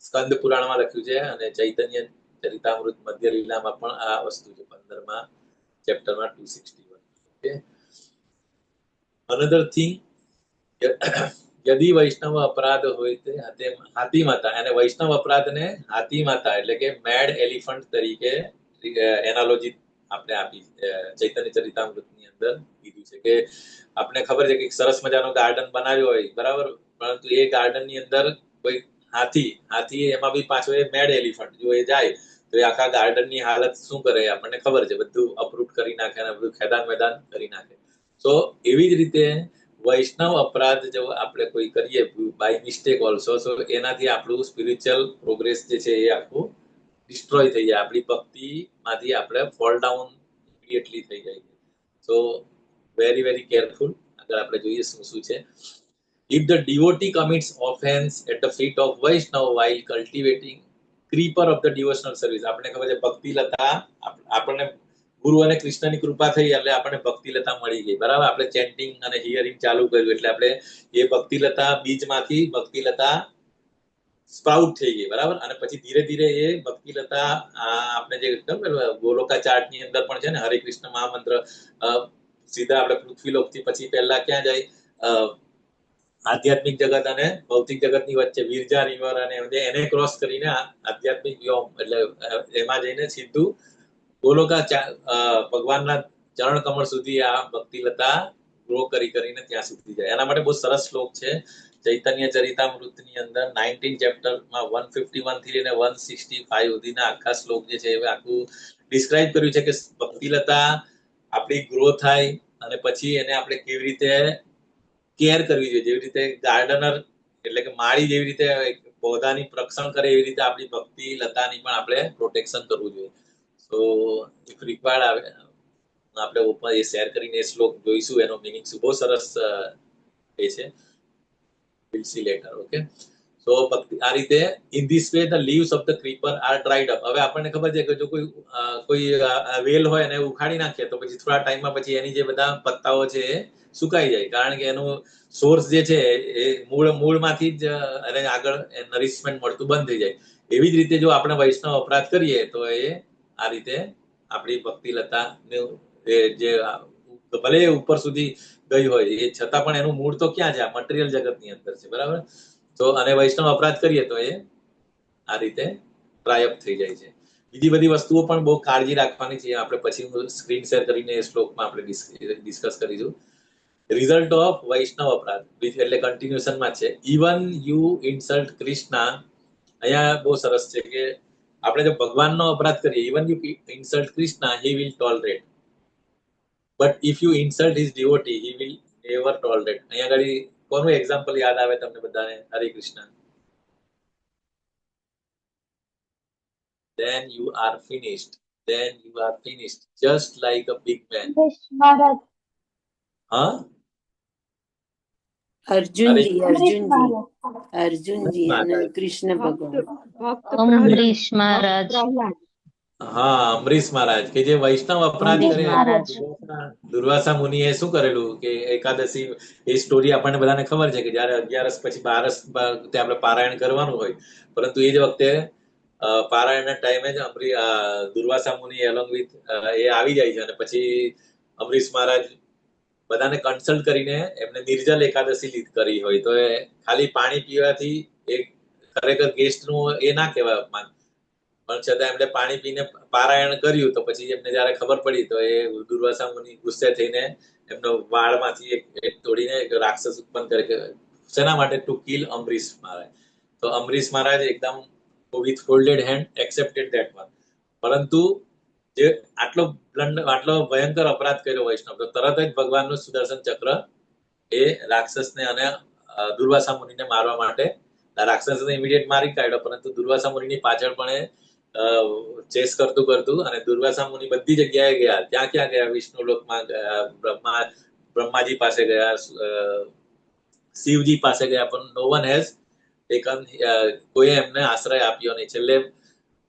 સ્કંદ પુરાણમાં લખ્યું છે અને ચૈતન્ય ચરિતામૃત મધ્ય લીલામાં પણ આ વસ્તુ છે, 15મા ચેપ્ટરમાં 261. ઓકે. અનધર થિંગ, યદિ વૈષ્ણવ અપરાધ હોય તે હાથી માતા, અને વૈષ્ણવ અપરાધને હાથી માતા એટલે કે મેડ એલિફન્ટ તરીકે એનાલોજી આપણે આપી ચૈતન્ય ચરિતામૃતની અંદર કીધું છે. કે આપણે ખબર છે કે સરસ મજાનો ગાર્ડન બનાવ્યો હોય, બરાબર, પરંતુ એ ગાર્ડનની અંદર કોઈ હાથી એમાં બી પાછો એ મેડ એલિફન્ટ જો એ જાય તો એ આખા ગાર્ડનની હાલત શું કરે આપણને ખબર છે, બધું અપરૂટ કરી નાખે અને બધું ખેદાન મેદાન કરી નાખે. સો એવી જ રીતે વૈષ્ણવ અપરાધ જો આપણે કોઈ કરીએ બાય મિસ્ટેક ઓલ્સો, સો એનાથી આપણું સ્પિરિચ્યુઅલ પ્રોગ્રેસ જે છે એ આખું ડિસ્ટ્રોય થઈ જાય. આપણી ભક્તિમાંથી આપણે ફોલ ડાઉન ઇમિડિયેટલી થઈ જાય. સો વેરી કેરફુલ. આગળ આપણે જોઈએ શું છે. If the devotee commits offense at the feet of Vaishnava while cultivating creeper of the devotional service, આપણે ખબર છે ભક્તિ લતા આપણને ગુરુ અને કૃષ્ણની કૃપા થઈ એટલે આપણને ભક્તિલતા મળી ગઈ, બરાબર. આપણે ચેન્ટિંગ અને હિયરિંગ ચાલુ કર્યું એટલે આપણે એ ભક્તિલતા બીજમાંથી ભક્તિલતા સ્પ્રાઉટ થઈ ગઈ, બરાબર. અને પછી ધીરે ધીરે એ ભક્તિલતા આપણે જે ગોલોકા ચાર્ટ ની અંદર પણ છે ને હરે કૃષ્ણ મહામંત્ર સીધા આપણે પૃથ્વીલોકથી પછી પહેલા ક્યાં જાય, આધ્યાત્મિક જગત અને ભૌતિક જગતની વચ્ચે વિરજા રિવર અને એને ક્રોસ કરીને આધ્યાત્મિક વ્યોમ એટલે એમાં જઈને સીધું ગોલોકા ભગવાનના ચરણ કમળ સુધી આ ભક્તિલતા ગ્રો કરીને ત્યાં સુધી જાય. એના માટે બહુ સરસ શ્લોક છે ચૈતન્ય ચરિતામૃતની અંદર 19 ચેપ્ટરમાં 151 થી લઈને 165 સુધીના આખા શ્લોક જે છે એ આખું ડિસ્ક્રાઇબ કર્યું છે કે ભક્તિલતા આપણી ગ્રો થાય અને પછી એને આપણે કેવી રીતે કેર કરવી જોઈએ. જેવી રીતે ગાર્ડનર એટલે કે માળી જેવી રીતે પૌધાની રક્ષણ કરે એવી રીતે આપણી ભક્તિલતાની પણ આપણે પ્રોટેક્શન કરવું જોઈએ. સો ઇફ રિક્વાયર્ડ આવે આપણે ઉપર એ શેર કરીને એ શ્લોક જોઈશું, એનો મીનિંગ શું બહુ સરસ એ છે. we'll see later. Okay, so આ રીતે in this way the leaves of the creeper are dried up. હવે આપણને ખબર છે કે જો કોઈ વેલ હોય ને ઉખાડી નાખીએ તો પછી થોડા ટાઈમમાં પછી એની જે બધા પત્તાઓ છે એ સુકાઈ જાય, કારણ કે એનું સોર્સ જે છે એ મૂળમાંથી જ એને આગળ નરિશમેન્ટ મળતું બંધ થઈ જાય. એવી જ રીતે જો આપણે વૈષ્ણવ અપરાધ કરીએ તો એ આ રીતે આપણી ભક્તિલતા જે ભલે ઉપર સુધી ગઈ હોય એ છતાં પણ એનું મૂળ તો ક્યાં છે, આ મટીરિયલ જગતની અંદર છે, બરાબર. તો અને વૈષ્ણવ અપરાધ કરીએ તો એ આ રીતે ડ્રાયઅપ થઈ જાય છે. બીજી બધી વસ્તુઓ પણ બહુ કાળજી રાખવાની છે, આપણે પછી સ્ક્રીન શેર કરીને એ શ્લોકમાં આપણે ડિસ્કસ કરીશું. રિઝલ્ટ ઓફ વૈષ્ણવ અપરાધ એટલે કન્ટિન્યુએશનમાં છે. ઇવન યુ ઇન્સલ્ટ કૃષ્ણ, અહીંયા બહુ સરસ છે કે આપણે જો ભગવાનનો અપરાધ કરીએ, even you insult Krishna he will tolerate, but if you insult his devotee he will never tolerate. અહીંયા આગળ કોનું એક્ઝામ્પલ યાદ આવે તમને બધાને? હરે Krishna. then you are finished, just like a big man. હા, અર્જુનજી અને કૃષ્ણ ભગવાન. અમરીશ મહારાજ. હા, અમરીશ મહારાજ કે જે વૈષ્ણવ અપરાધ કરે. દુર્વાસા મુનિએ શું કરેલું કે એકાદશી એ સ્ટોરી આપણને બધાને ખબર છે કે જયારે 11 પછી 12 આપણે પારાયણ કરવાનું હોય, પરંતુ એ જ વખતે પારાયણના ટાઈમે જ દુર્વાસા મુનિ એલોંગ વિથ એ આવી જાય છે અને પછી અમરીશ મહારાજ બધાને કન્સલ્ટ કરીને એમને નિર્જલ એકાદશી લીધ કરી હોય તો એ ખાલી પાણી પીવાથી એક ખરેખર ગેસ્ટનું એ ના કહેવાય અપમાન, પણ છતાં એમને પાણી પીને પારાયણ કર્યું તો પછી એમને જયારે ખબર પડી તો એ દુર્વાસા મુનિ ગુસ્સે થઈને એમનો વાળમાંથી એક તોડીને એક રાક્ષસ ઉત્પન્ન કરે કે શેના માટે? ટુ કિલ અમરીશ મહારાજ. તો અમરીશ મહારાજ એકદમ with folded hand accepted that one. પરંતુ જે આટલો ભયંકર અપરાધ કર્યો વૈષ્ણવ તો તરત જ ભગવાનનું સુદર્શન ચક્ર એ રાક્ષસને અને દુર્વાસા મુનિને મારવા માટે રાક્ષસને ઇમિડિયેટ મારી કાઢ્યો, પરંતુ દુર્વાસા મુનિની પાછળ પણ ચેસ કરતું અને દુર્વાસા મુનિ બધી જગ્યાએ ગયા. ક્યાં ગયા? વિષ્ણુ લોકમાં ગયા, બ્રહ્માજી પાસે ગયા, શિવજી પાસે ગયા, પણ નો વન હેઝ ટેકન, કોઈ એમને આશ્રય આપ્યો નહીં. છેલ્લે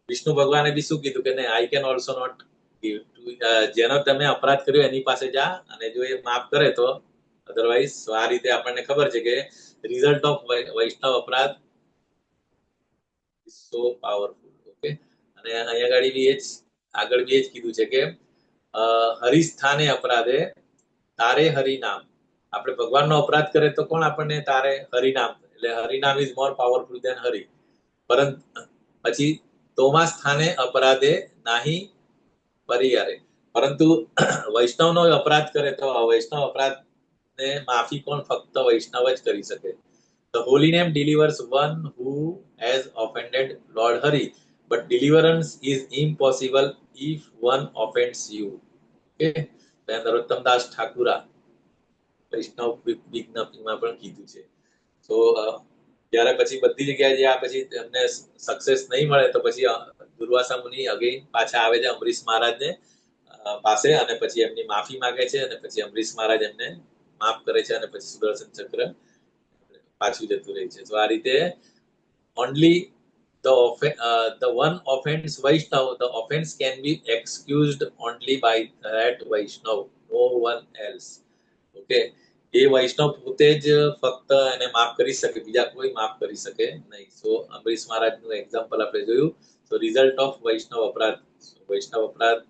વિષ્ણુ ભગવાને બી શું કીધું કે I can also not give, જેનો તમે અપરાધ કર્યો એની પાસે જા અને જો એ માફ કરે તો અધરવાઇઝ. આ રીતે આપણને ખબર છે કે રિઝલ્ટ ઓફ વૈષ્ણવ અપરાધ સો પાવરફુલ. ઓકે, અને અહીંયા આગળ બી એ જ કીધું છે કે હરિસ્થાને અપરાધે તારે હરિનામ. આપણે ભગવાનનો અપરાધ કરે તો કોણ આપણને તારે? હરિનામ. એટલે હરિનામ ઇઝ મોર પાવરફુલ દેન હરિ. પરંતુ પછી તોમા સ્થાને અપરાધે નાહી પરિયારે, પરંતુ વૈષ્ણવનો અપરાધ કરે તો વૈષ્ણવ અપરાધને માફી પણ ફક્ત વૈષ્ણવ જ કરી શકે. The holy name delivers one who has offended Lord Hari, but deliverance is impossible if one offends you. Okay, Narottamdas ઠાકુરા વૈષ્ણવ વિજ્ઞપ્તિમાં પણ કીધું છે. તો ત્યારે પછી બધી જગ્યાએ જ્યાં પછી એમને સક્સેસ નહીં મળે તો પછી દુર્વાસા મુનિ અગેન પાછા આવે છે અમરીશ મહારાજને પાસે અને પછી એમની માફી માંગે છે અને પછી અમરીશ મહારાજ એમને માફ કરે છે અને પછી સુદર્શન ચક્ર પાછું જતું રહે છે. તો આ રીતે only the one offends Vaishnav, the offense can be excused only by that Vaishnav, no one else. Okay, એ વૈષ્ણવ પોતે જ ફક્ત એને માફ કરી શકે, બીજા કોઈ માફ કરી શકે નહીં. સો અંબરીશ મહારાજનું એક્ઝામ્પલ આપણે જોયું. સો રિઝલ્ટ ઓફ વૈષ્ણવ અપરાધ. વૈષ્ણવ અપરાધ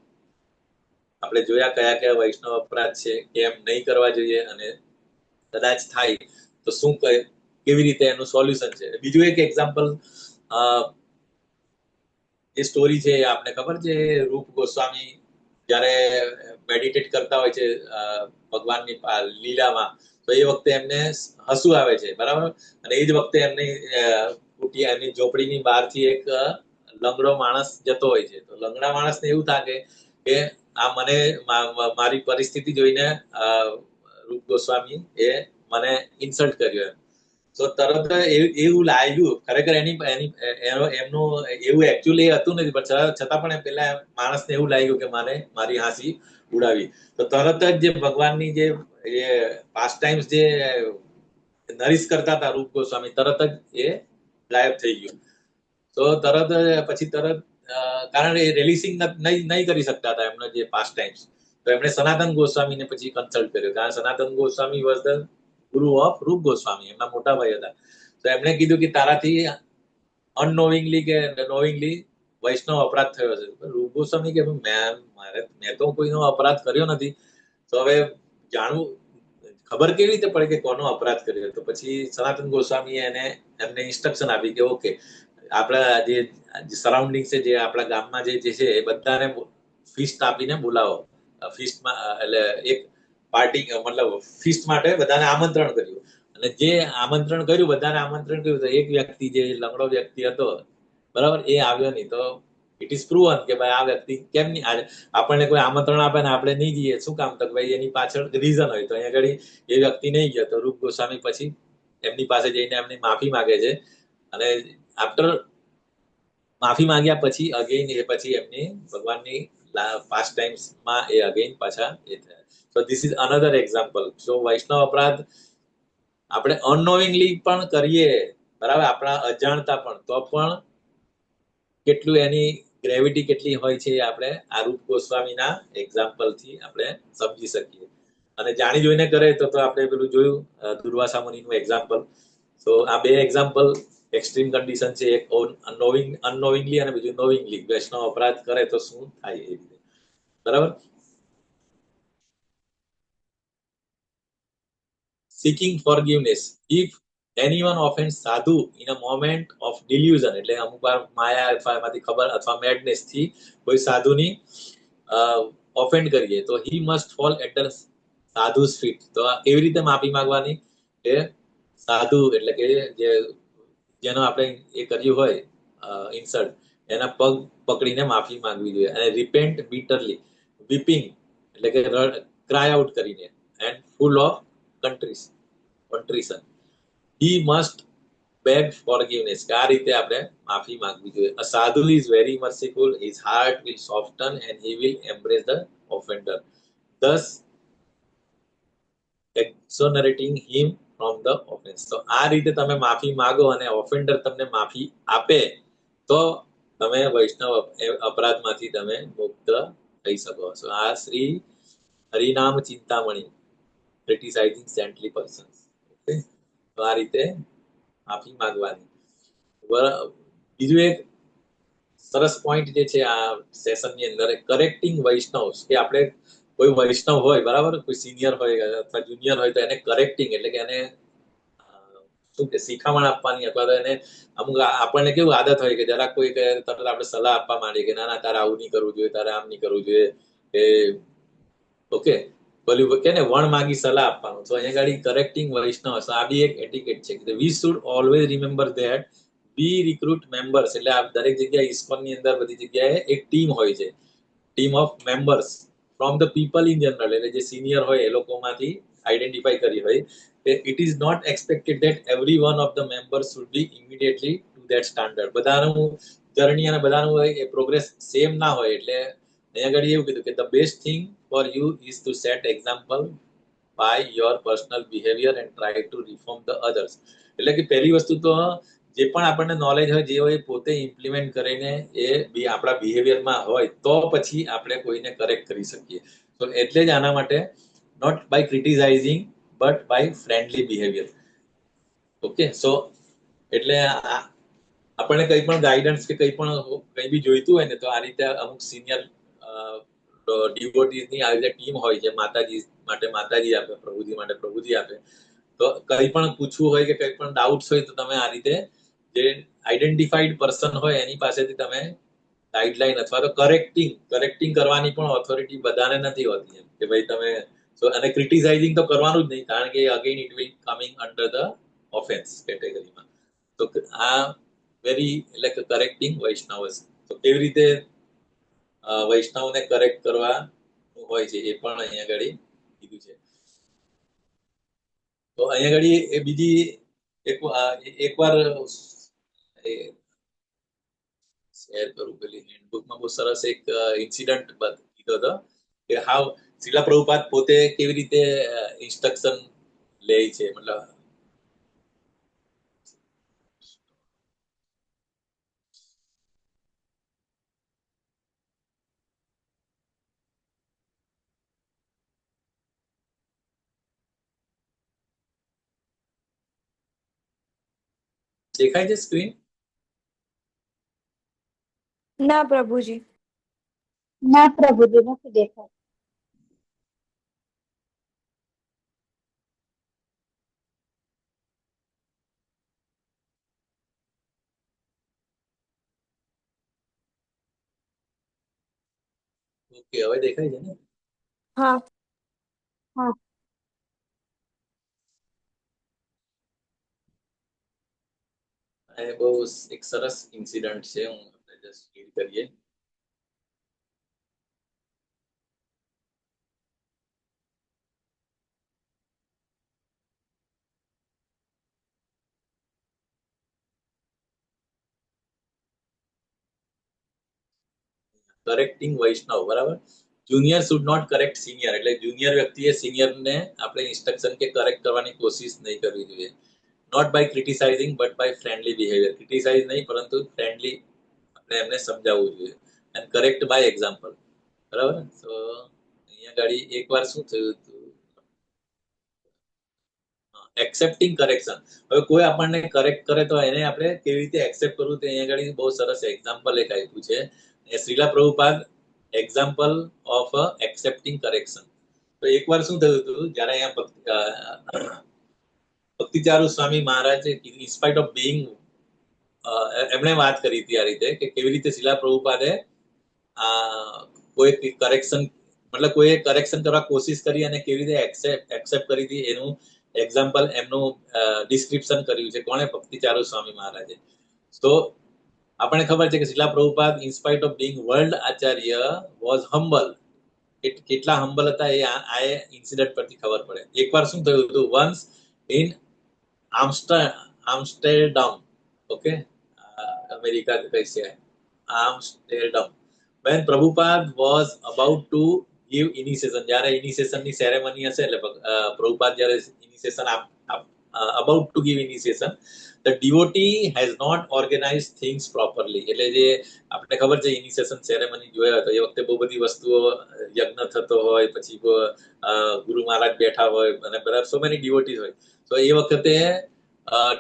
આપણે જોયા કયા કયા વૈષ્ણવ અપરાધ છે, કેમ નહીં કરવા જોઈએ, અને કદાચ થાય તો શું કેવી રીતે એનું સોલ્યુશન છે. બીજું એક એક્ઝામ્પલ, જે સ્ટોરી છે આપને ખબર છે, રૂપ ગોસ્વામી જ્યારે મેડિટેટ કરતા હોય છે ભગવાનની લીલામાં, તો એ વખતે એમને હસવું આવે છે, બરાબર. અને એ જ વખતે એમની એમની ઝોપડીની બહારથી એક લંગડો માણસ જતો હોય છે. તો લંગડા માણસને એવું થાય કે આ મને મારી પરિસ્થિતિ જોઈને રૂપ ગોસ્વામી એ મને ઇન્સલ્ટ કર્યો એમ. તો તરત એવું લાગ્યું, ખરેખર એમનું એવું એકચ્યુઅલી હતું નથી, પણ છતાં પણ પેલા માણસને એવું લાગ્યું કે મારી હાંસી ઉડાવી. તો તરત જ જે ભગવાનની જે પાસ્ટ ટાઈમ્સ જે નરીશ કરતા હતા રૂપ ગોસ્વામી, તરત જ એ ગાયબ થઈ ગયું. તો પછી તરત કારણ એ રિલીઝિંગ નહીં કરી શકતા હતા એમનો જે પાસ્ટ ટાઈમ્સ, તો એમણે સનાતન ગોસ્વામીને પછી કન્સલ્ટ કર્યો, કારણ સનાતન ગોસ્વામી વોઝ ધ ગુરુ ઓફ રૂપ ગોસ્વામી, એમના મોટા ભાઈ હતા. તો એમણે કીધું કે તારાથી અનનોવિંગલી કે નોવિંગલી વૈષ્ણવ અપરાધ થયો છે. રૂપ ગોસ્વામી કે મેં તો કોઈનો અપરાધ કર્યો નથી, તો હવે જાણવું, ખબર કેવી રીતે પડે કે કોનો અપરાધ કર્યો. તો પછી સનાતન ગોસ્વામીએ એમને ઇન્સ્ટ્રક્શન આપી કે ઓકે, આપણા જે સરાઉન્ડિંગ છે, જે આપણા ગામમાં જે છે, એ બધાને ફીસ્ટ આપીને બોલાવો. ફીસ્ટમાં એટલે એક પાર્ટી, મતલબ ફીસ્ટ માટે બધાને આમંત્રણ કર્યું. અને જે આમંત્રણ કર્યું, બધાને આમંત્રણ કર્યું, તો એક વ્યક્તિ, જે લંગડો વ્યક્તિ હતો, બરાબર, એ આવ્યો નહીં. તો ઇટ ઇઝ પ્રૂવન કે ભાઈ આ વ્યક્તિ કેમ નહીં, આપણને કોઈ આમંત્રણ આપે ને આપણે નહીં જઈએ, શું કામ? તો ભાઈ એની પાછળ રીઝન હોય. તો અહીંયા આગળ એ વ્યક્તિ નહીં ગયો. તો રૂપ ગોસ્વામી પછી એમની પાસે જઈને એમની માફી માંગે છે, અને આફ્ટર માફી માંગ્યા પછી અગેન એ પછી એમની ભગવાનની પાસ્ટ ટાઈમ્સમાં એ અગેન પાછા એ થયા. So this is another example. So Vaishnava અપરાધ આપણે અનનોવિંગલી પણ કરીએ, બરાબર, આપણા અજાણતા પણ, તો પણ કેટલું એની ગ્રેવિટી કેટલી હોય છે આપણે આ રૂપ ગોસ્વામીના એક્ઝામ્પલથી આપણે સમજી શકીએ. અને જાણી જોઈને કરે તો આપણે પેલું જોયું દુર્વાસા મુનિનું એક્ઝામ્પલ. તો આ બે એક્ઝામ્પલ એક્સ્ટ્રીમ કન્ડિશન છે, એક અનનોવિંગલી અને બીજું નોવિંગલી. વૈષ્ણવ અપરાધ કરે તો શું થાય એ રીતે, બરાબર. Seeking forgiveness. If anyone offends sadhu in a moment of delusion, એટલે અમુક વાર માયામાંથી ખબર અથવા મેડનેસ થી કોઈ સાધુની ઓફેન્ડ કરીએ, તો he must fall at the sadhu's feet. તો એવી રીતે માફી માંગવાની કે સાધુ એટલે કે જેનો આપણે એ કર્યું હોય ઇન્સલ્ટ, એના પગ પકડીને માફી માંગવી જોઈએ. અને રિપેન્ટ બીટરલી, વીપિંગ એટલે કે ક્રાય આઉટ કરીને, and full of contrition. He must beg forgiveness. આ રીતે આપણે માફી માંગવી જોઈએ. A sadhu is very merciful. His heart will soften and he will embrace the offender, thus exonerating him from the offense. તો આ રીતે તમે માફી માંગો અને ઓફેન્ડર તમને માફી આપે, તો તમે વૈષ્ણવ અપરાધમાંથી તમે મુક્ત થઈ શકો છો. આ શ્રી હરિનામ ચિંતામણી, criticizing saintly persons. Okay? તો આ રીતે માફી માંગવાની. બીજું એક સરસ પોઈન્ટ જે છે આ સેશનની અંદર, કરેક્ટિંગ વૈષ્ણવ, કે આપણે કોઈ વૈષ્ણવ હોય, બરાબર, કોઈ સિનિયર હોય અથવા જુનિયર હોય, તો એને કરેક્ટિંગ એટલે કે એને શું કે શિખામણ આપવાની, અથવા તો એને અમુક આપણને કેવું આદત હોય કે જરાક કોઈ તરત આપણે સલાહ આપવા માંડીએ કે ના તારે આવું નહીં કરવું જોઈએ, તારે આમ નહીં કરવું જોઈએ, કે ઓકે બોલ્યું કે ને વણ માગી સલાહ આપવાનું. તો અહીંયા ગાડી કરેક્ટિંગ વૈષ્ણવ, આ બી એક એટિકેટ છે. We should always remember that we recruit members. એટલે આ દરેક જગ્યાએ ઇસ્કોનની અંદર બધી જગ્યાએ એક ટીમ હોય છે, team of members from the people in general. એટલે જે સિનિયર હોય એ લોકોમાંથી આઈડેન્ટિફાઈ કરી હોય. It is not expected that every one of the members should be immediately to that standard. બધાનું જર્ની અને બધાનું એ પ્રોગ્રેસ સેમ ના હોય. એટલે અહીંયા આગળ એવું કીધું કે the best thing for you is to set example by your personal behavior and try to reform the others. એટલે કે પહેલી વસ્તુ તો જે પણ આપણને નોલેજ હોય જે હોય પોતે ઇમ્પ્લિમેન્ટ કરીને એ આપણા બિહેવિયરમાં હોય તો પછી આપણે કોઈને કરેક્ટ કરી શકીએ. તો એટલે જ આના માટે not by criticising but by friendly behaviour. Okay, so એટલે આપણને કંઈ પણ ગાઈડન્સ કે કંઈ બી જોઈતું હોય ને તો આ રીતે અમુક સિનિયર ડિવોટીઝની આ રીતે ટીમ હોય છે. માતાજી માટે માતાજી આપે, પ્રભુજી માટે પ્રભુજી આપે. તો કંઈ પણ પૂછવું હોય કે કંઈ પણ ડાઉટ્સ હોય તો તમે આ રીતે જે આઈડેન્ટિફાઈડ પર્સન હોય એની પાસેથી તમે ગાઈડલાઈન અથવા તો કરેક્ટિંગ કરવાની પણ ઓથોરિટી બધાને નથી હોતી એમ કે ભાઈ તમે અને ક્રિટિસાઇઝિંગ તો કરવાનું જ નહીં, કારણ કે again it will coming under the offence કેટેગરીમાં. તો આ વેરી લાઈક કરેક્ટિંગ વૈષ્ણવ. તો કેવી રીતે વૈષ્ણવને કરેક્ટ કરવા હોય છે એ પણ અહીંયા આગળ કીધું છે. તો અહીંયા આગળ એ બીજી એકવાર શેર કરું, પેલી હેન્ડબુકમાં બહુ સરસ એક ઇન્સિડન્ટ કીધો હતો કે હાવ શ્રીલા પ્રભુપાદ પોતે કેવી રીતે ઇન્સ્ટ્રક્શન લે છે. મતલબ દેખાય છે સ્ક્રીન? ના પ્રભુજી. ના પ્રભુજી, નથી દેખાતું. ઓકે, હવે દેખાય છે ને? હા. એ બહુ એક સરસ ઇન્સિડન્ટ છે. હું જસ્ટ રીડ કરીએ. કરેક્ટિંગ વૈષ્ણવ, બરાબર. Junior should not correct senior. એટલે જુનિયર વ્યક્તિએ સિનિયરને આપણે ઇન્સ્ટ્રક્શન કે કરેક્ટ કરવાની કોશિશ નહીં કરવી જોઈએ. Not by criticising but by friendly behaviour. Criticise નહીં પરંતુ ફ્રેન્ડલી આપણે એમને સમજાવવું જોઈએ. એન્ડ કરેક્ટ બાય એક્ઝામ્પલ, બરાબર. તો અહીંયા ગાડી એકવાર શું થયું હતું, એક્સેપ્ટિંગ કરેક્શન. હવે કોઈ આપણને કરેક્ટ કરે તો એને આપણે કેવી રીતે એક્સેપ્ટ કરવું તે અહીંયા આગળ બહુ સરસ એક્ઝામ્પલ એક આપ્યું છે. Shrila Prabhupada example of accepting correction. તો એકવાર શું થયું હતું, જ્યારે અહીંયા Bhakticharu Swami Maharaj in spite of being એમણે વાત કરી હતી આ રીતે કે કેવી રીતે શ્રીલા પ્રભુપાદે કોઈ કરેક્શન મતલબ કોઈ કરેક્શન કરવા કોશિશ કરી અને કેવી રીતે એક્સેપ્ટ કરી હતી એનું એક્ઝામ્પલ એમનું ડિસ્ક્રિપ્શન કર્યું છે. કોણે? ભક્તિચારુ સ્વામી મહારાજે. તો આપણને ખબર છે કે Shrila Prabhupada in spite of being world acharya was humble. કેટલા હમ્બલ હતા એ આ ઇન્સિડન્ટ પરથી ખબર પડે. એકવાર શું થયું હતું, વન્સ ઇન આમ્સ્ટરડામ, ઓકે, અમેરિકા કઈ છે, આમ્સ્ટરડામ, when Prabhupada was about to give initiation. જ્યારે ઇનિશિએશનની સેરેમની હશે એટલે પ્રભુપાદ જ્યારે initiation about to give initiation, the devotee has not organized things properly. એટલે જે આપણે ખબર છે ઇનિશિએશન સેરેમની જોયા તો એ વખતે બહુ બધી વસ્તુઓ યજ્ઞ થતો હોય, પછી ગુરુ મહારાજ બેઠા હોય અને બરાબર સો મેની ડિવોટીઝ હોય. તો એ વખતે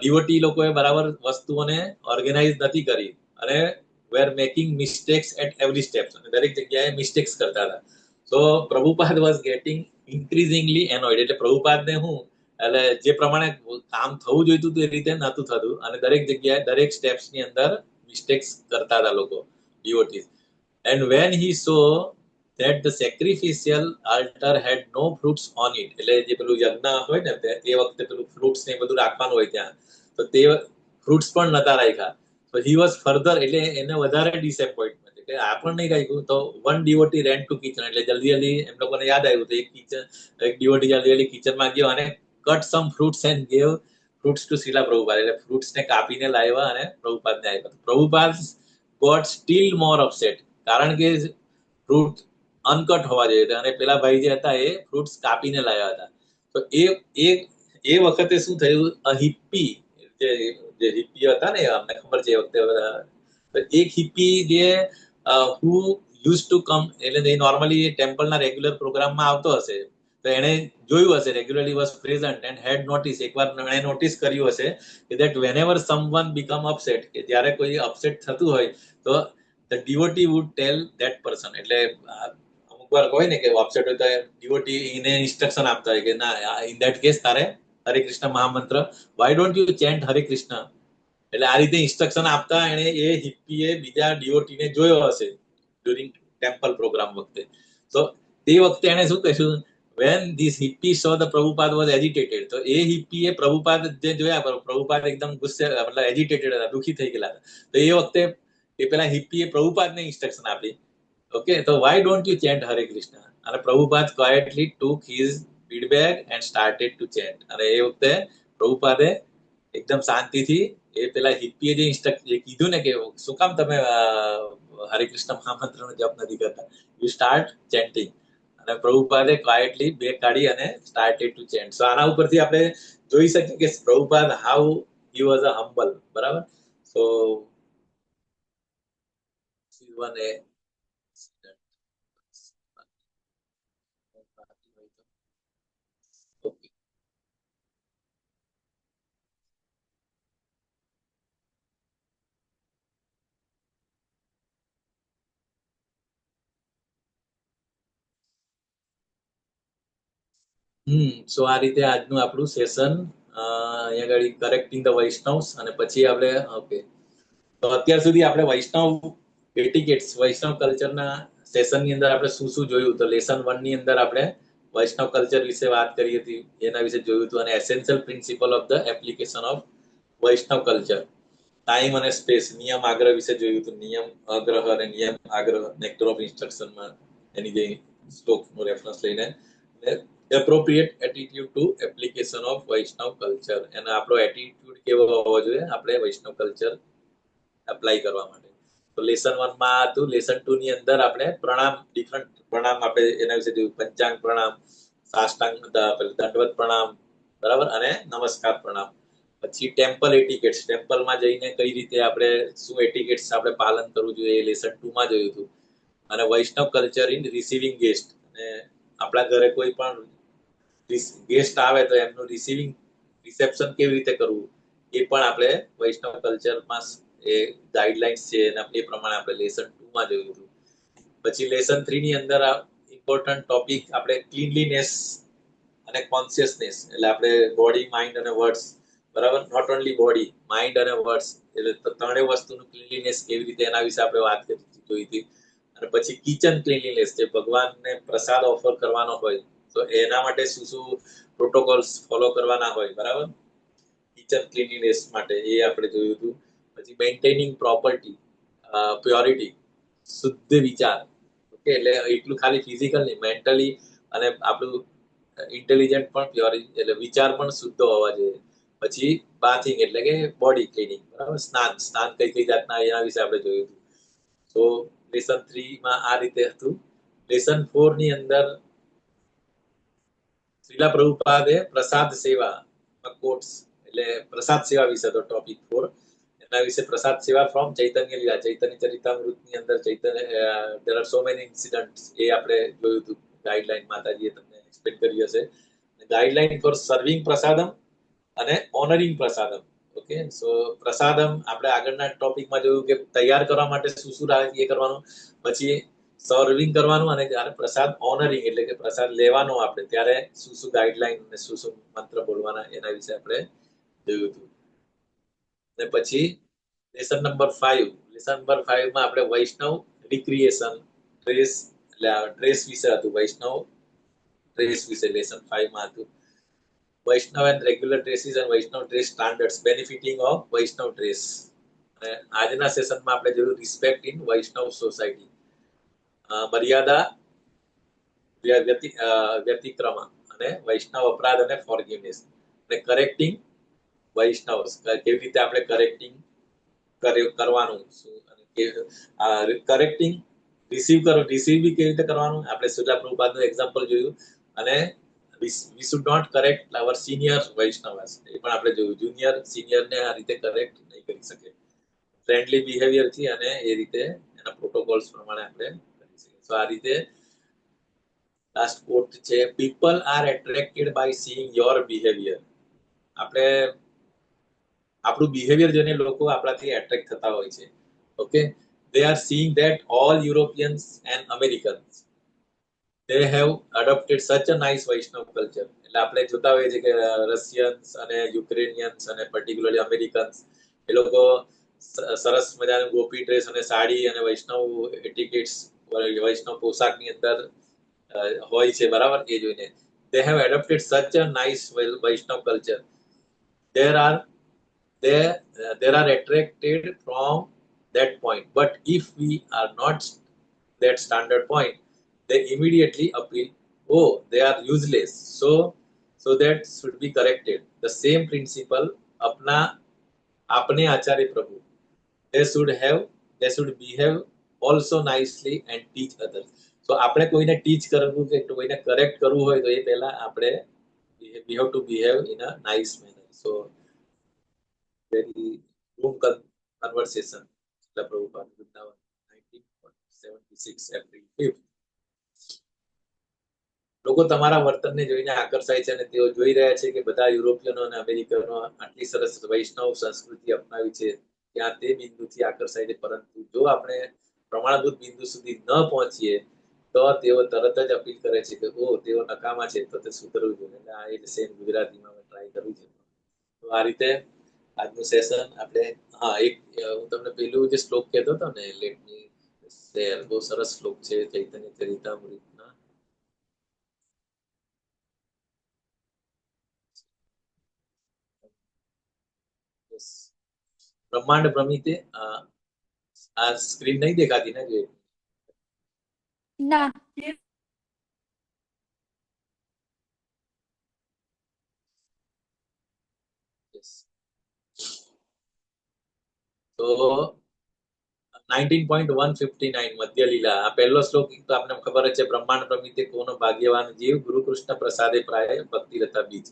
ડિવોટી લોકોએ બરાબર વસ્તુઓને ઓર્ગેનાઇઝ નથી કરી અને were making mistakes at every step. દરેક જગ્યાએ મિસ્ટેક્સ કરતા હતા. So Prabhupada was getting increasingly annoyed. એટલે પ્રભુપાદને હું એટલે જે પ્રમાણે કામ થવું જોઈતું હતું એ રીતે નહોતું થતું અને દરેક જગ્યાએ દરેક સ્ટેપ્સની અંદર મિસ્ટેક્સ કરતા હતા લોકો, ડિવોટીઝ. And when he saw that the sacrificial altar had no fruits on it, એટલે જે પેલું યજ્ઞ હોય ને તે વખતે પેલું ફ્રૂટ્સ ને બધું રાખવાનું હોય ત્યાં, તો તે ફ્રૂટ્સ પણ નતા રાખ્યા. So he was further, એટલે એને વધારે ડિસએપોઇન્ટમેન્ટ કે આ પણ નહીં રાખ્યું. તો one devotee ran to kitchen, એટલે જલ્દી એમ લોકોને યાદ આવ્યું તો એક ડિવોટી જલ્દી કિચનમાં ગયો અને cut some fruits and gave fruits to Shrila Prabhupada. એટલે ફ્રૂટ્સ ને કાપીને લાવ્યા અને પ્રભુપાદને આપ્યા. Prabhupada got still more upset, કારણ કે ફ્રૂટ અનકટ હોવા જોઈએ અને પેલા ભાઈ જે હતા એ ફ્રૂટ્સ કાપીને લાવ્યા હતા. તો એ વખતે શું થયું, હિપ્પી જે હિપ્પી હતા ને અમને ખબર છે એ વખતે તો એક હિપ્પી જે હુ યુઝ ટુ કમ એટલે નોર્મલી ટેમ્પલના રેગ્યુલર પ્રોગ્રામમાં આવતો હશે તો એને જોયું હશે regularly was present and had notice એકવાર એણે નોટિસ કર્યું હશે કે that whenever someone become upset કે જ્યારે કોઈ અપસેટ થતું હોય તો the devotee would tell that person એટલે અમુક વાર હોય ને કે અપસેટ હોય તો ડિવોટી એને ઇન્સ્ટ્રક્શન આપતા હોય કે ના ઇન ધેટ કેસ તારે હરે Krishna મહામંત્ર Y don't you chant Hare Krishna એટલે આ રીતે ઇન્સ્ટ્રક્શન આપતા એને એ હિપ્પીએ બીજા ડીઓટીને જોયો હશે ડ્યુરિંગ ટેમ્પલ પ્રોગ્રામ વખતે તો તે વખતે એને શું કહેશું when this hippie saw the Prabhupada was agitated તો એ હિપ્પીએ પ્રભુપાદ જે જોયા પ્રભુપાદ એકદમ ગુસ્સે મતલબ એજિટેટેડ હતા દુખી થઈ ગયેલા હતા તો એ વખતે એ પેલા હિપ્પીએ પ્રભુપાદને ઇન્સ્ટ્રક્શન આપી ઓકે તો why don't you chant Hare Krishna અને Prabhupada quietly took his feedback and started to chant અને એ વખતે પ્રભુપાદે એકદમ શાંતિથી એ પેલા હિપ્પીએ જે કીધું ને કે શું કામ તમે હરે કૃષ્ણ મહામંત્રનો જપ નથી કરતા યુ સ્ટાર્ટ ચેન્ટિંગ અને પ્રભુપાદે ક્વાઇટલી બેક કાઢી અને સ્ટાર્ટેડ ટુ ચેન્ટ સો આના ઉપરથી આપણે જોઈ શકીએ કે Prabhupada how he was a humble બરાબર સો વન એ ઓકે સો આ રીતે આજનું આપણું સેશન અહીંયા આગળ કરેક્ટિંગ ધ વૈષ્ણવ્સ અને પછી આપણે ઓકે તો અત્યાર સુધી આપણે વૈષ્ણવ એટિકેટ્સ વૈષ્ણવ કલ્ચરના સેશનની અંદર આપણે શું શું જોયું તો લેસન 1 ની અંદર આપણે વૈષ્ણવ કલ્ચર વિશે વાત કરી હતી એના વિશે જોયું હતું અને essential principal of the application of Vaishnava culture time અને સ્પેસ નિયમ આગ્રહ વિશે જોયું હતું નિયમ આગ્રહ અને નિયમ આગ્રહ નેક્ટર ઓફ ઇન્સ્ટ્રક્શનમાં એની જે શ્લોકનું રેફરન્સ લઈને appropriate attitude to application of Vaishnava culture અને આપણો એટીટ્યુડ કેવો હોવો જોઈએ આપણે વૈષ્ણવ કલ્ચર એપ્લાય કરવા માટે તો લેસન 1 માં હતું લેસન 2 ની અંદર આપણે પ્રણામ ડિફરન્ટ પ્રણામ આપણે એના વિશે જોયું પંચાંગ પ્રણામ સાષ્ટાંગ દંડવત પ્રણામ બરાબર અને નમસ્કાર પ્રણામ પછી ટેમ્પલ એટિકેટ્સ ટેમ્પલમાં જઈને કઈ રીતે આપણે શું એટિકેટ્સ આપણે પાલન કરવું જોઈએ એ લેસન 2 માં જોયું હતું અને વૈષ્ણવ કલ્ચર ઇન રિસીવિંગ ગેસ્ટ અને આપણા ઘરે કોઈ પણ ગેસ્ટ આવે તો એમનું રિસેપ્શન કેવી રીતે કરવું એ પણ આપણે વૈષ્ણવ કલ્ચરમાં એ ગાઈડલાઇન્સ છે એના એ પ્રમાણે આપણે લેસન 2 માં જોયું હતું પછી લેસન 3 ની અંદર ઇમ્પોર્ટન્ટ ટોપિક આપણે ક્લીનલીનેસ અને કોન્શિયસનેસ એટલે આપણે બોડી માઇન્ડ અને વર્ડ્સ બરાબર નોટ ઓનલી બોડી માઇન્ડ અને વર્ડ્સ એટલે ત્રણેય વસ્તુનું ક્લીનલીનેસ કેવી રીતે એના વિશે આપણે વાત જોઈ હતી અને પછી કિચન ક્લીનલીનેસ જે ભગવાનને પ્રસાદ ઓફર કરવાનો હોય તો એના માટે શું શું પ્રોટોકોલ્સ ફોલો કરવાના હોય બરાબર કિચન ક્લીનલીનેસ માટે એ આપણે જોયું હતું પછી મેન્ટેનિંગ પ્રોપર્ટી પ્યોરિટી શુદ્ધ વિચાર ઓકે એટલે એટલું ખાલી ફિઝિકલ નહીં મેન્ટલી અને આપણું ઇન્ટેલિજન્ટ પણ પ્યોરિટી એટલે વિચાર પણ શુદ્ધ હોવા જોઈએ પછી બાથિંગ એટલે કે બોડી ક્લીનિંગ બરાબર સ્નાન કઈ કઈ જાતના એના વિશે આપણે જોયું હતું તો લેસન 3 માં આ રીતે હતું લેસન 4 ની અંદર શ્રીલા પ્રભુપાદે પ્રસાદ સેવા કોટ્સ એટલે પ્રસાદ સેવા વિશે હતો ટોપિક 4 એના વિશે પ્રસાદ સેવા ફ્રોમ ચૈતન્ય લીલા ચૈતન્ય ચરિતામૃતની અંદર there are so many incidents એ આપણે જોયું હતું ગાઈડલાઈન માતાજીએ તમને એક્સપ્લેન કરી હશે ગાઈડલાઈન ફોર સર્વિંગ પ્રસાદમ અને ઓનરિંગ પ્રસાદમ ઓકે સો પ્રસાદમ આપણે આગળના ટોપિકમાં જોયું કે તૈયાર કરવા માટે શું શું એ કરવાનું પછી સર્વિંગ કરવાનું અને જ્યારે પ્રસાદ ઓનરિંગ એટલે કે પ્રસાદ લેવાનો આપણે ત્યારે શું શું ગાઈડલાઈન અને શું શું મંત્ર બોલવાના એના વિશે આપણે જોયું હતું અને પછી લેસન નંબર 5 માં આપણે વૈષ્ણવ રિક્રિએશન ડ્રેસ એટલે ડ્રેસ વિશે હતું વૈષ્ણવ ડ્રેસ વિશે લેસન 5 માં હતું Vaishnava and regular dresses and Vaishnava dress standards benefiting of Vaishnava dress અને આજના સેશનમાં આપણે જોયું રિસ્પેક્ટ ઇન વૈષ્ણવ સોસાયટી મર્યાદા વ્યતિક્રમ અને વૈષ્ણવ અપરાધ અને ફોરગિવનેસ અને કરેક્ટિંગ વૈષ્ણવ્સ કેવી રીતે આપણે કરેક્ટિંગ કરવાનું કરેક્ટિંગ રિસીવ બી કેવી રીતે કરવાનું આપણે શ્રીલા પ્રભુપાદનું એક્ઝામ્પલ જોયું અને we should not correct our senior Vaishnavas. એ પણ આપણે જોયું જુનિયર સિનિયર ને આ રીતે કરેક્ટ નહીં કરી શકે. ફ્રેન્ડલી બિહેવિયર થી અને એ રીતે એના પ્રોટોકોલ્સ પ્રમાણે આપણે કરી શકીએ. સો આ રીતે લાસ્ટ કોટ છે, people are attracted by seeing your behaviour. આપણે આપણું બિહેવિયર જોઈને લોકો આપણાથી એટ્રેક્ટ થતા હોય છે. Okay, they are seeing that all Europeans and Americans they have adopted such a nice Vaishnav culture. એટલે આપણે જોતા હોઈએ છીએ કે રશિયન્સ અને યુક્રેનિયન્સ અને પર્ટિક્યુલરલી અમેરિકન્સ એ લોકો સરસ મજાનું ગોપી ડ્રેસ અને સાડી અને વૈષ્ણવ એટિકેટ્સ વૈષ્ણવ પોશાકની અંદર હોય છે, બરાબર. એ જોઈને they have adopted such a nice Vaishnav culture. There are attracted from that point, but if we are not that standard point, they immediately appeal, oh, they are useless, so that should be corrected. The same principle apne acharya prabhu, they should behave also nicely and teach others. So આપણે કોઈને ટીચ કરવું કે કોઈને correct કરવું હોય તો એ પહેલા આપણે we have to behave in a nice manner. So very room conversation, Srila Prabhupada, Vrindavan, 1976 April 5th. લોકો તમારા વર્તનને જોઈને આકર્ષાય છે અને તેઓ જોઈ રહ્યા છે કે બધા યુરોપિયનો અને અમેરિકનો આટલી સરસ વૈષ્ણવ સંસ્કૃતિ અપનાવી છે, ત્યાં તે બિંદુથી આકર્ષાય છે. પરંતુ જો આપણે પ્રમાણભૂત બિંદુ સુધી ન પહોંચીએ તો તેઓ તરત જ અપીલ કરે છે કે ઓ તેઓ નકામા છે, તો તે સુધરવું જોઈએ. એટલે આ એક સેમ ગુજરાતીમાં ટ્રાય કરવું છે. તો આ રીતે આજનું સેશન આપણે એક હું તમને પેલું જે શ્લોક કહેતો હતો ને, લેટ મી શેર, બહુ સરસ શ્લોક છે ચૈતન્ય ચરિતામૃતના. બ્રહ્માંડ ભ્રમિતે આ સ્ક્રીન નહીં દેખાતી ને? જે ના. તો 19.159 મધ્ય લીલા, આ પહેલો શ્લોક તો આપને ખબર જ છે, બ્રહ્માંડ પ્રમિતે કોનો ભાગ્યવાન જીવ, ગુરુ કૃષ્ણ પ્રસાદે પ્રાય ભક્તિલતા બીજ.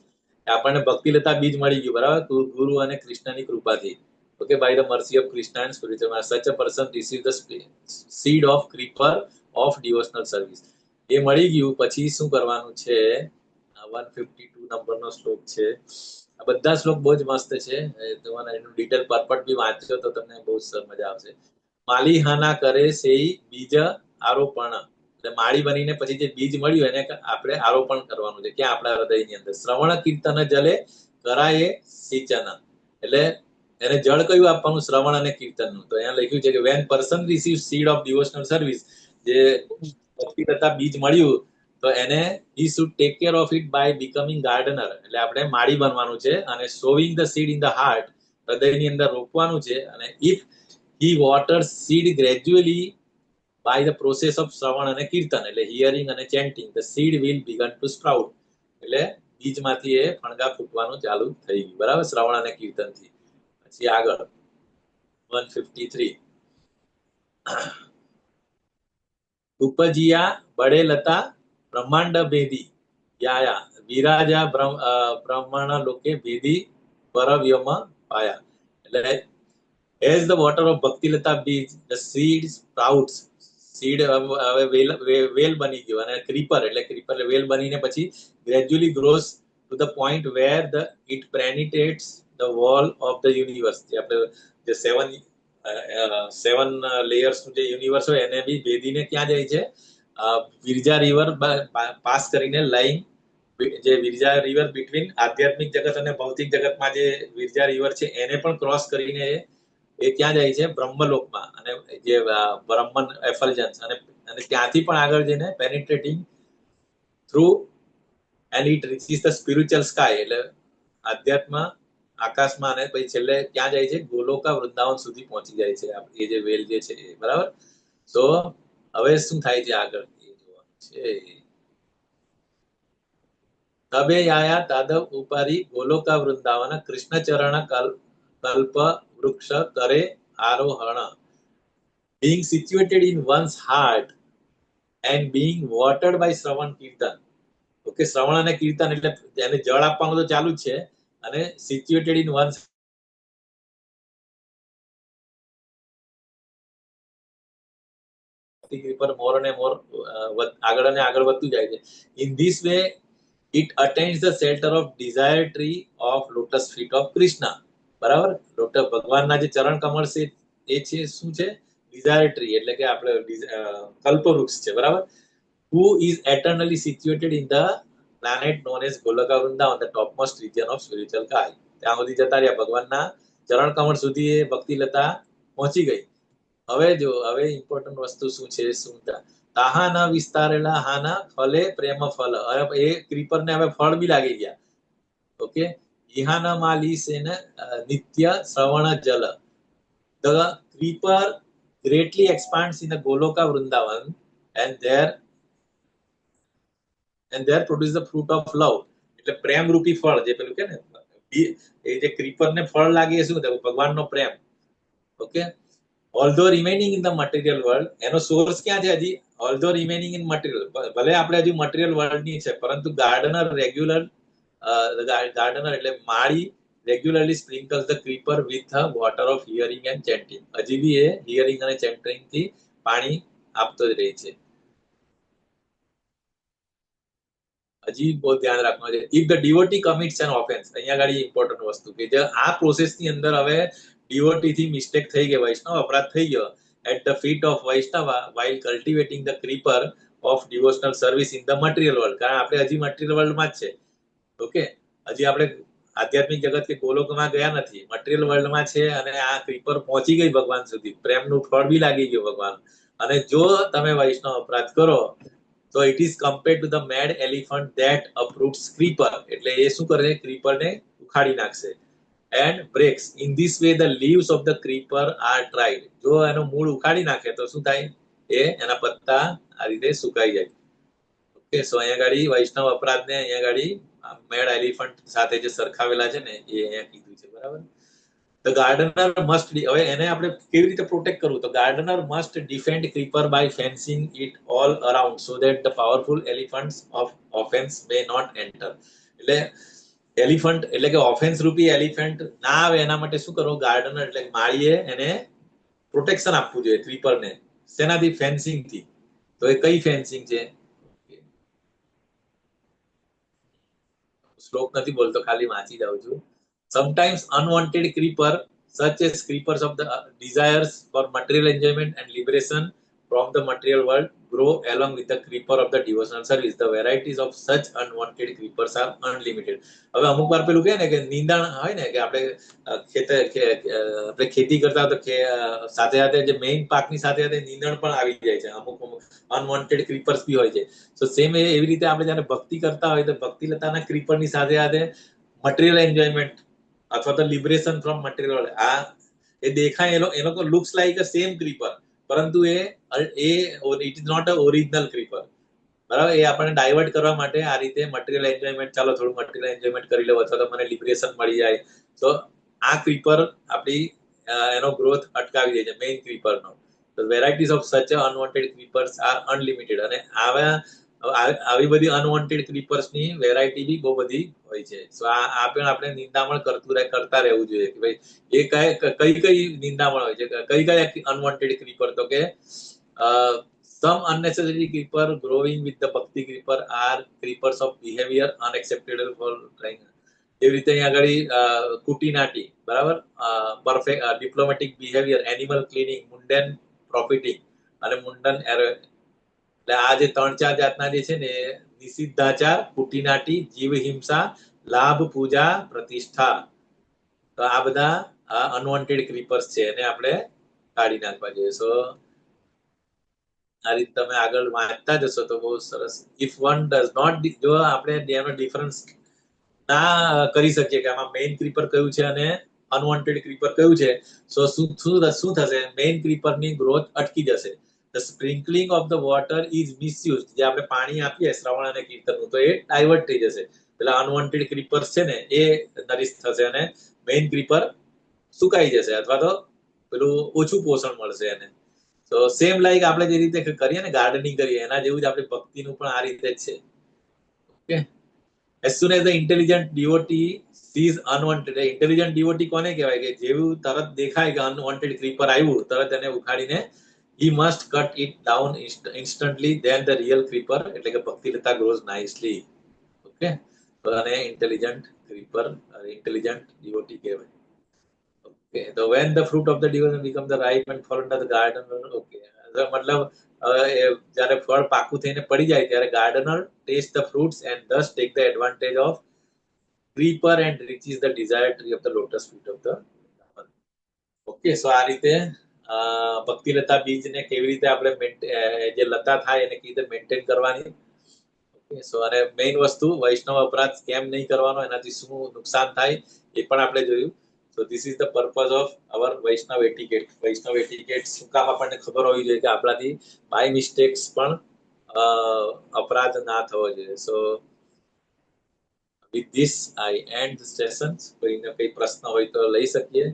આપણને ભક્તિલતા બીજ મળી ગયું, બરાબર, ગુરુ અને કૃષ્ણની કૃપાથી. Okay, by the mercy of Krishna and spiritual, such a person receive the seed of creeper of devotional service. એ મળી ગયું પછી શું કરવાનું છે? 152 નંબરનો શ્લોક છે. આ બધા શ્લોક બહુ જ મસ્ત છે. તમારે એનું ડિટેલ પરપટ બી વાંચશો તો તમને બહુ મજા આવશે. માલિહાના કરે છે બીજ આરોપણ, એટલે માળી બનીને પછી જે બીજ મળ્યું એને આપણે આરોપણ કરવાનું છે. ક્યાં? આપણા હૃદયની અંદર. શ્રવણ કીર્તન જલે કરાય સિંચન, એટલે એને જળ કયું આપવાનું? શ્રવણ અને કીર્તનનું. તો અહીંયા લખ્યું છે કે when person receive seed of devotional service, જે ભક્તિ તથા બીજ મળ્યું તો એને he should take care of it by becoming gardener, એટલે આપણે માળી બનવાનું છે અને sowing the seed in the heart, હૃદયની અંદર રોપવાનું છે. અને if he waters seed gradually by the process of શ્રવણ અને કીર્તન, એટલે hearing અને chanting, the seed will begin to sprout, એટલે બીજમાંથી એ ફણગા ફૂટવાનું ચાલુ થઈ ગયું, બરાબર, શ્રવણ અને કીર્તનથી. પછી આગળ 153 ઉપજિયા બળે લતા બ્રહ્માંડ ભેદી યાયા વિરાજા બ્રહ્મણ લોકે ભેદી પરવ્યમ પાયા. એટલે as the water of ભક્તિલતા બીજ, the seed sprouts, seed હવે વેલ બની ગયો અને ક્રીપર, એટલે ક્રીપર એટલે વેલ બનીને પછી gradually grows to the point where it penetrates the wall of the universe. આપણે જે સેવન લેયર્સ નું જે યુનિવર્સ હોય એને બી ભેદીને ક્યાં જાય છે? વિરજા રિવર પાસ કરીને લાઈન, જે વિરજા રિવર બિટવીન આધ્યાત્મિક જગત અને ભૌતિક જગતમાં જે વિરજા રિવર છે એને પણ ક્રોસ કરીને એ ક્યાં જાય છે? બ્રહ્મલોકમાં. અને જે બ્રહ્મન એફલ્જન્સ, અને ત્યાંથી પણ આગળ જઈને penetrating through and it reaches the spiritual sky, એટલે આધ્યાત્મ આકાશમાં, અને પછી છેલ્લે ક્યાં જાય છે? ગોલોકા વૃંદાવન સુધી પહોંચી જાય છે એ જે વેલ જે છે એ, બરાબર. તો હવે શું થાય છે આગળ એ જોવાનું છે. તબે આયા તાદવ ઉપારી ગોલોકા વૃંદાવન, કૃષ્ણ ચરણ કલ્પ વૃક્ષ કરે આરોહણ. Being situated in one's heart and being watered by Shravan Kirtan, okay, શ્રવણ અને કીર્તન એટલે એને જળ આપવાનું તો ચાલુ જ છે, અને સિચ્યુએટેડ ઇન વન પર મોર અને મોર આગળ અને આગળ વધતું જાય છે. In this way it attains the shelter of desire tree of lotus feet of Krishna. બરાબર, ડોક્ટર ભગવાનના જે ચરણ કમળ છે એ છે શું છે? ડિઝાયર ટ્રી, એટલે કે આપણે કલ્પવૃક્ષ છે. બરાબર, who is eternally situated in the planet known as Golaka Vrindavan, the topmost region of spiritual sky. ત્યાં સુધી જતા રહ્યા, ભગવાનના ચરણ કમળ સુધી એ ભક્તિ લતા પહોંચી ગઈ. હવે જો, હવે ઇમ્પોર્ટન્ટ વસ્તુ શું છે? શું તાહા ન વિસ્તારેલા હાના ફલે પ્રેમ ફલ. હવે એ ક્રીપર ને હવે ફળ બી લાગી ગયા. ઓકે, ઇહાન માલી સેન નિત્ય શ્રવણ જલ. The creeper greatly expands in the Goloka Vrindavan and there produce the fruit of love. એટલે પ્રેમ રૂપી ફળ, જે પેલું કે ને એ જે ક્રીપર ને ફળ લાગે એ શું? ભગવાનનો પ્રેમ. Okay, although remaining in the material world, એનો સોર્સ ક્યાં છે? હજી although remaining in material, ભલે આપણે હજી મટીરિયલ વર્લ્ડ ની છે, પરંતુ ગાર્ડનર એટલે માળી regularly sprinkles the creeper with water of hearing and chanting. હજી બી એ હિયરિંગ અને ચેન્ટિંગ થી પાણી આપતો જ રહે છે. હજી બહુ ધ્યાન રાખવાનું છે. If the devotee commits an offence, અહીંયા આગળ ઇમ્પોર્ટન્ટ વસ્તુ કે જે આ પ્રોસેસ ની અંદર હવે ડિવોટી થી મિસ્ટેક થઈ ગઈ, વૈષ્ણવ અપરાધ થઈ ગયો, at the feet of Vaishnava while cultivating the creeper of devotional service in the material world. કારણ આપણે હજી મટીરિયલ વર્લ્ડમાં જ છે. ઓકે, હજી આપણે આધ્યાત્મિક જગત કે ગોલોકમાં ગયા નથી, મટીરિયલ વર્લ્ડમાં છે, અને આ ક્રીપર પહોંચી ગઈ ભગવાન સુધી, પ્રેમનું ફળ બી લાગી ગયું ભગવાન. અને જો તમે વૈષ્ણવ અપરાધ કરો તો it is compared to the mad elephant that uproots creeper. એટલે એ શું કરે? ક્રીપરને ઉખાડી નાખશે. And breaks. In this way the leaves of the creeper are dried. જો એનો મૂળ ઉખાડી નાખે તો શું થાય? એ એના પત્તા આ રીતે સુકાઈ જાય. ઓકે, સો અહીંયા ગાડી વૈષ્ણવ અપરાધને અહીંયા ગાડી મેડ એલિફન્ટ સાથે જે સરખાવેલા છે ને, એ અહીંયા કીધું છે. બરાબર, ધ ગાર્ડનર મસ્ટ, હવે એને આપણે કેવી રીતે પ્રોટેક્ટ કરવું? તો gardener must defend creeper by fencing it all around so that the powerful elephants of offence may not enter. એટલે એલિફન્ટ એટલે કે ઓફેન્સ રૂપી એલિફન્ટ ના આવે એના માટે શું કરવું? ગાર્ડનર એટલે માળીએ એને પ્રોટેક્શન આપવું જોઈએ ક્રીપરને. શેનાથી? ફેન્સિંગ થી. તો એ કઈ ફેન્સિંગ છે? શ્લોક નથી બોલતો, ખાલી વાંચી જાઉં છું. Sometimes unwanted creeper, such as creepers of the desires for material enjoyment and liberation from the material world, grow along with the creeper of the devotional service. The varieties of such unwanted creepers are unlimited. હવે અમુક વાર પેલું કહે ને કે નિંદણ હોય ને, કે આપણે ખેતી કરતા હોય તો સાથે સાથે જે મેઇન પાકની સાથે સાથે નિંદણ પણ આવી જાય છે. અમુક અનવોન્ટેડ ક્રીપર્સ બી હોય છે. સો સેમ એવી રીતે આપણે જયારે ભક્તિ કરતા હોય તો ભક્તિ લતાના ક્રીપરની સાથે સાથે મટીરિયલ એન્જોયમેન્ટ અથવા તો લિબરેશન ફ્રોમ મટીરિયલ, આ એ દેખાય એ લોકો looks like a same creeper, પરંતુ એ it is not a original creeper. બરાબર, એ આપણને ડાયવર્ટ કરવા માટે આ રીતે મટીરિયલ એન્જોયમેન્ટ, ચાલો થોડું મટીરિયલ એન્જોયમેન્ટ કરી લો અથવા તો મને લિબરેશન મળી જાય, તો આ ક્રીપર આપણી એનો ગ્રોથ અટકાવી દે છે, મેઇન ક્રીપરનો. તો varieties of such unwanted creepers are unlimited. અને આવી બધી અનવોન્ટેડ ક્રીપર્સની વેરાયટી બી બહુ બધી હોય છે. સો આ પણ આપણે નિંદામણ કરતા રહેવું જોઈએ કે ભાઈ એ કઈ નિંદામણ હોય છે, કઈ અનવોન્ટેડ ક્રીપર? તો કે some unnecessary creeper growing with the bhakti creeper are creepers of behavior unacceptable for trying. એવી રીતે અહીંયા આગળ કુટીનાટી, બરાબર, perfect diplomatic behaviour, animal cleaning, mundane profiting અને મુન્ડન એરર. એટલે આ જે 3-4 જાતના જે છે ને, નિષિદ્ધાચાર, કુટીનાટી, જીવ હિંસા, લાભ, પૂજા, પ્રતિષ્ઠા, તો આ બધા અનવોન્ટેડ ક્રીપર્સ છે, એને આપણે કાઢી નાખવા જોઈએ. સો આ રીતે તમે આગળ વાંચતા જશો તો બહુ સરસ. ઇફ વન ડઝ નોટ, જો આપણે એનો ડિફરન્સ ના કરી શકીએ કે આમાં મેઇન ક્રીપર કયું છે અને અનવોન્ટેડ ક્રીપર કયું છે, સો શું થશે? મેઇન ક્રીપરની ગ્રોથ અટકી જશે. The sprinkling of the water is misuse. જે આપણે પાણી આપીએ શ્રવણ અને કીર્તનનું, તો એ ડાયવર્ટ થઈ જશે. પેલા અનવોન્ટેડ ક્રીપર્સ છે ને એ નરિશ થશે અને મેઇન ક્રીપર સુકાઈ જશે અથવા તો પેલું ઓછું પોષણ મળશે એને. તો સેમ લાઈક આપણે જે રીતે કરીએ ને ગાર્ડનિંગ કરીએ, એના જેવું જ આપણી ભક્તિનું પણ આ રીતે જ છે. Okay. As soon as the intelligent devotee sees unwanted, intelligent devotee કોને કહેવાય કે જેવું તરત દેખાય કે unwanted creeper આવ્યું તરત એને ઉખાડીને he must cut it down instantly, then the real creeper એટલે કે ભક્તિલતા grows nicely. Okay, તો આને intelligent creeper intelligent devotee કહેવાય. Okay, so when the fruit of the devotee become the ripe and fall into the garden, okay, મતલબ જ્યારે ફળ પાકું થઈને પડી જાય ત્યારે gardener taste the fruits and thus take the advantage of creeper and reaches the desired tree of the lotus fruit of the okay. So આ રીતે ભક્તિલતા બીજને કેવી રીતે આપણે જે લતા થાય એને કેવી રીતે મેન્ટેન કરવાની. ઓકે. સો અને મેઇન વસ્તુ વૈષ્ણવ અપરાધ કેમ નહીં કરવાનો, એનાથી શું નુકસાન થાય એ પણ આપણે જોયું. સો this is the purpose of our Vaishnav etiquette. Vaishnav etiquette શું કામ આપણને ખબર હોવી જોઈએ કે આપણાથી બાય મિસ્ટેક્સ પણ અપરાધ ના થવો જોઈએ. સો with this I end the session. કોઈને કઈ પ્રશ્ન હોય તો લઈ શકીએ.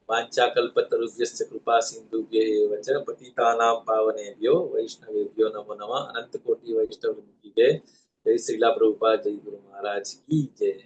વાંચાકલ્પતરુભ્યશ્ચ કૃપા સિંધુભ્યૈવ ચ પતિતાનાં પાવનેભ્યો વૈષ્ણવેભ્યો નમો નમઃ. અનંત કોટિ વૈષ્ણવ વૃંદ કી જય. જય શ્રીલા પ્રભુપાદ, જય ગુરુ મહારાજ કી જય.